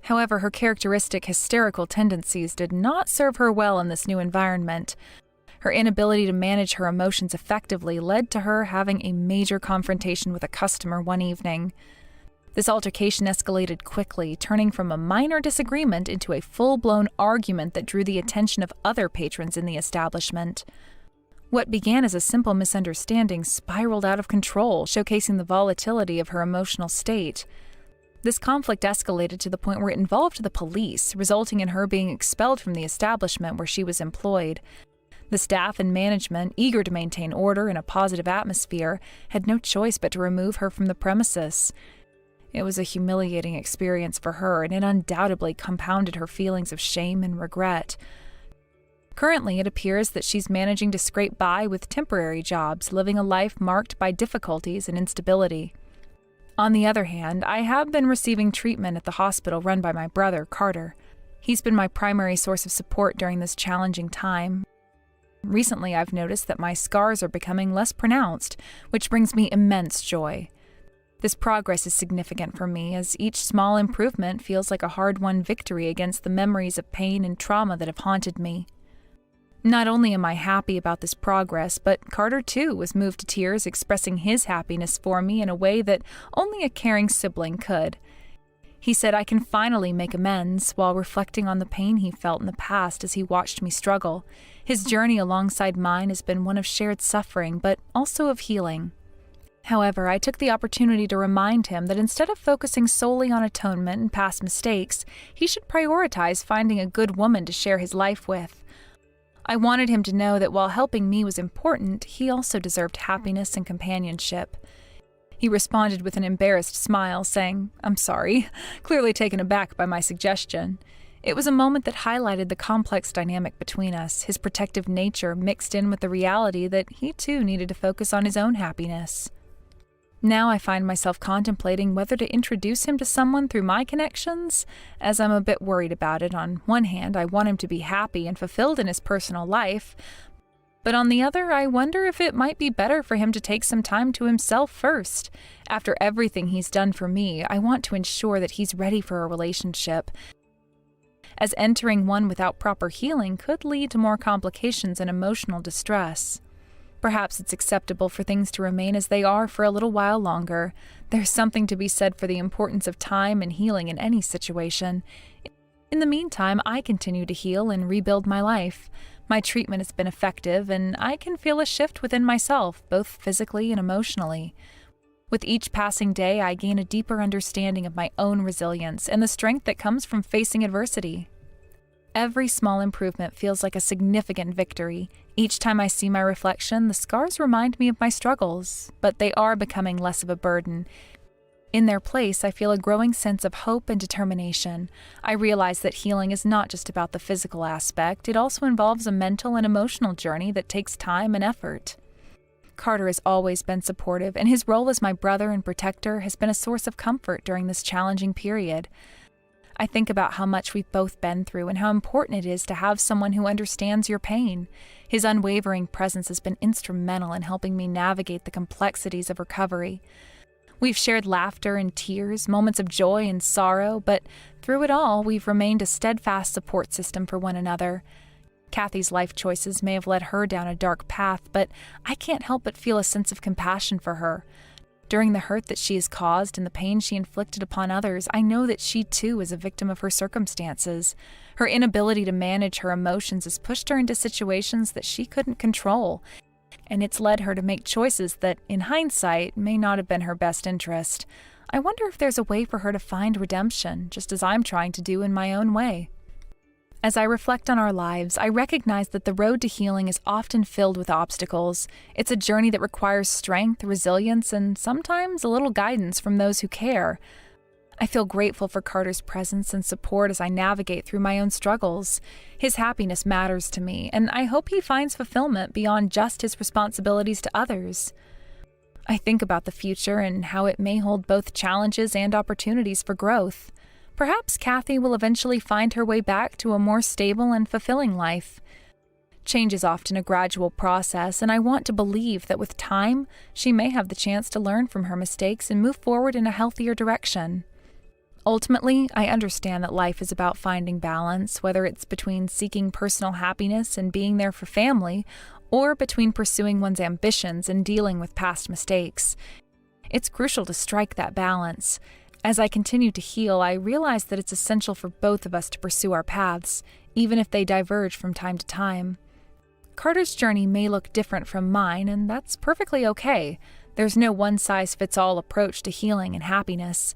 However, her characteristic hysterical tendencies did not serve her well in this new environment. Her inability to manage her emotions effectively led to her having a major confrontation with a customer one evening. This altercation escalated quickly, turning from a minor disagreement into a full-blown argument that drew the attention of other patrons in the establishment. What began as a simple misunderstanding spiraled out of control, showcasing the volatility of her emotional state. This conflict escalated to the point where it involved the police, resulting in her being expelled from the establishment where she was employed. The staff and management, eager to maintain order and a positive atmosphere, had no choice but to remove her from the premises. It was a humiliating experience for her, and it undoubtedly compounded her feelings of shame and regret. Currently, it appears that she's managing to scrape by with temporary jobs, living a life marked by difficulties and instability. On the other hand, I have been receiving treatment at the hospital run by my brother, Carter. He's been my primary source of support during this challenging time. Recently, I've noticed that my scars are becoming less pronounced, which brings me immense joy. This progress is significant for me, as each small improvement feels like a hard-won victory against the memories of pain and trauma that have haunted me. Not only am I happy about this progress, but Carter too was moved to tears, expressing his happiness for me in a way that only a caring sibling could. He said I can finally make amends, while reflecting on the pain he felt in the past as he watched me struggle. His journey alongside mine has been one of shared suffering, but also of healing. However, I took the opportunity to remind him that instead of focusing solely on atonement and past mistakes, he should prioritize finding a good woman to share his life with. I wanted him to know that while helping me was important, he also deserved happiness and companionship. He responded with an embarrassed smile, saying, "I'm sorry," clearly taken aback by my suggestion. It was a moment that highlighted the complex dynamic between us, his protective nature mixed in with the reality that he too needed to focus on his own happiness. Now I find myself contemplating whether to introduce him to someone through my connections, as I'm a bit worried about it. On one hand, I want him to be happy and fulfilled in his personal life, but on the other, I wonder if it might be better for him to take some time to himself first. After everything he's done for me, I want to ensure that he's ready for a relationship, as entering one without proper healing could lead to more complications and emotional distress. Perhaps it's acceptable for things to remain as they are for a little while longer. There's something to be said for the importance of time and healing in any situation. In the meantime, I continue to heal and rebuild my life. My treatment has been effective, and I can feel a shift within myself, both physically and emotionally. With each passing day, I gain a deeper understanding of my own resilience and the strength that comes from facing adversity. Every small improvement feels like a significant victory. Each time I see my reflection, the scars remind me of my struggles, but they are becoming less of a burden. In their place, I feel a growing sense of hope and determination. I realize that healing is not just about the physical aspect, it also involves a mental and emotional journey that takes time and effort. Carter has always been supportive, and his role as my brother and protector has been a source of comfort during this challenging period. I think about how much we've both been through and how important it is to have someone who understands your pain. His unwavering presence has been instrumental in helping me navigate the complexities of recovery. We've shared laughter and tears, moments of joy and sorrow, but through it all, we've remained a steadfast support system for one another. Kathy's life choices may have led her down a dark path, but I can't help but feel a sense of compassion for her. During the hurt that she has caused and the pain she inflicted upon others, I know that she too is a victim of her circumstances. Her inability to manage her emotions has pushed her into situations that she couldn't control, and it's led her to make choices that, in hindsight, may not have been her best interest. I wonder if there's a way for her to find redemption, just as I'm trying to do in my own way. As I reflect on our lives, I recognize that the road to healing is often filled with obstacles. It's a journey that requires strength, resilience, and sometimes a little guidance from those who care. I feel grateful for Carter's presence and support as I navigate through my own struggles. His happiness matters to me, and I hope he finds fulfillment beyond just his responsibilities to others. I think about the future and how it may hold both challenges and opportunities for growth. Perhaps Kathy will eventually find her way back to a more stable and fulfilling life. Change is often a gradual process, and I want to believe that with time, she may have the chance to learn from her mistakes and move forward in a healthier direction. Ultimately, I understand that life is about finding balance, whether it's between seeking personal happiness and being there for family, or between pursuing one's ambitions and dealing with past mistakes. It's crucial to strike that balance. As I continue to heal, I realize that it's essential for both of us to pursue our paths, even if they diverge from time to time. Carter's journey may look different from mine, and that's perfectly okay. There's no one-size-fits-all approach to healing and happiness.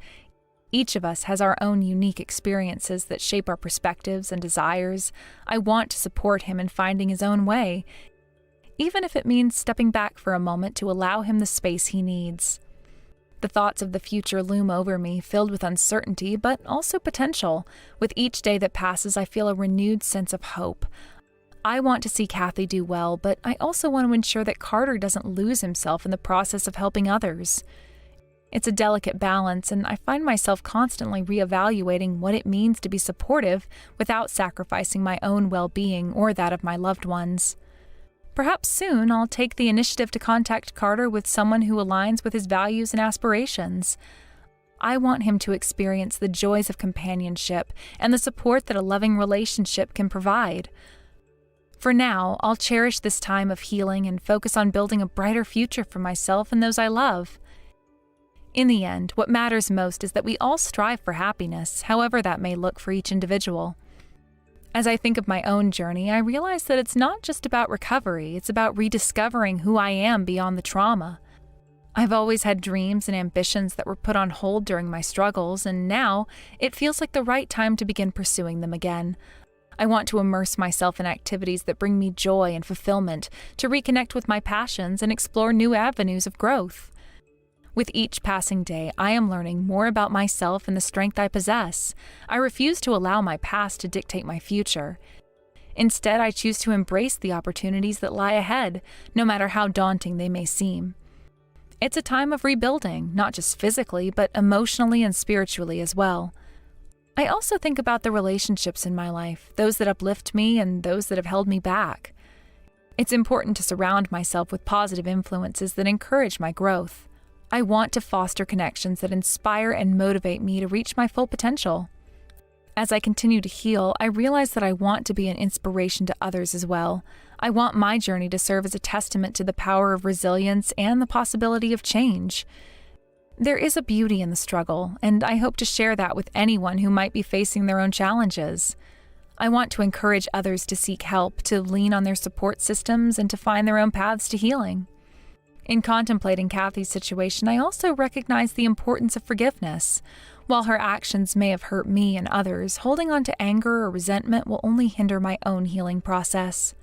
Each of us has our own unique experiences that shape our perspectives and desires. I want to support him in finding his own way, even if it means stepping back for a moment to allow him the space he needs. The thoughts of the future loom over me, filled with uncertainty, but also potential. With each day that passes, I feel a renewed sense of hope. I want to see Kathy do well, but I also want to ensure that Carter doesn't lose himself in the process of helping others. It's a delicate balance, and I find myself constantly reevaluating what it means to be supportive without sacrificing my own well-being or that of my loved ones. Perhaps soon I'll take the initiative to contact Carter with someone who aligns with his values and aspirations. I want him to experience the joys of companionship and the support that a loving relationship can provide. For now, I'll cherish this time of healing and focus on building a brighter future for myself and those I love. In the end, what matters most is that we all strive for happiness, however that may look for each individual. As I think of my own journey, I realize that it's not just about recovery, it's about rediscovering who I am beyond the trauma. I've always had dreams and ambitions that were put on hold during my struggles, and now it feels like the right time to begin pursuing them again. I want to immerse myself in activities that bring me joy and fulfillment, to reconnect with my passions and explore new avenues of growth. With each passing day, I am learning more about myself and the strength I possess. I refuse to allow my past to dictate my future. Instead, I choose to embrace the opportunities that lie ahead, no matter how daunting they may seem. It's a time of rebuilding, not just physically, but emotionally and spiritually as well. I also think about the relationships in my life, those that uplift me and those that have held me back. It's important to surround myself with positive influences that encourage my growth. I want to foster connections that inspire and motivate me to reach my full potential. As I continue to heal, I realize that I want to be an inspiration to others as well. I want my journey to serve as a testament to the power of resilience and the possibility of change. There is a beauty in the struggle, and I hope to share that with anyone who might be facing their own challenges. I want to encourage others to seek help, to lean on their support systems, and to find their own paths to healing. In contemplating Kathy's situation, I also recognize the importance of forgiveness. While her actions may have hurt me and others, holding on to anger or resentment will only hinder my own healing process.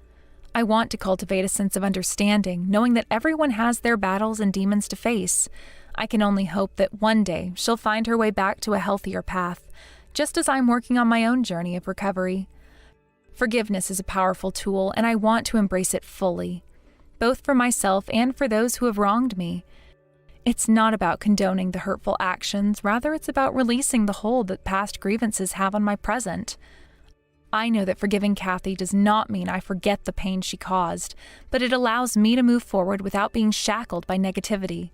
I want to cultivate a sense of understanding, knowing that everyone has their battles and demons to face. I can only hope that one day she'll find her way back to a healthier path, just as I'm working on my own journey of recovery. Forgiveness is a powerful tool, and I want to embrace it fully, both for myself and for those who have wronged me. It's not about condoning the hurtful actions, rather it's about releasing the hold that past grievances have on my present. I know that forgiving Kathy does not mean I forget the pain she caused, but it allows me to move forward without being shackled by negativity.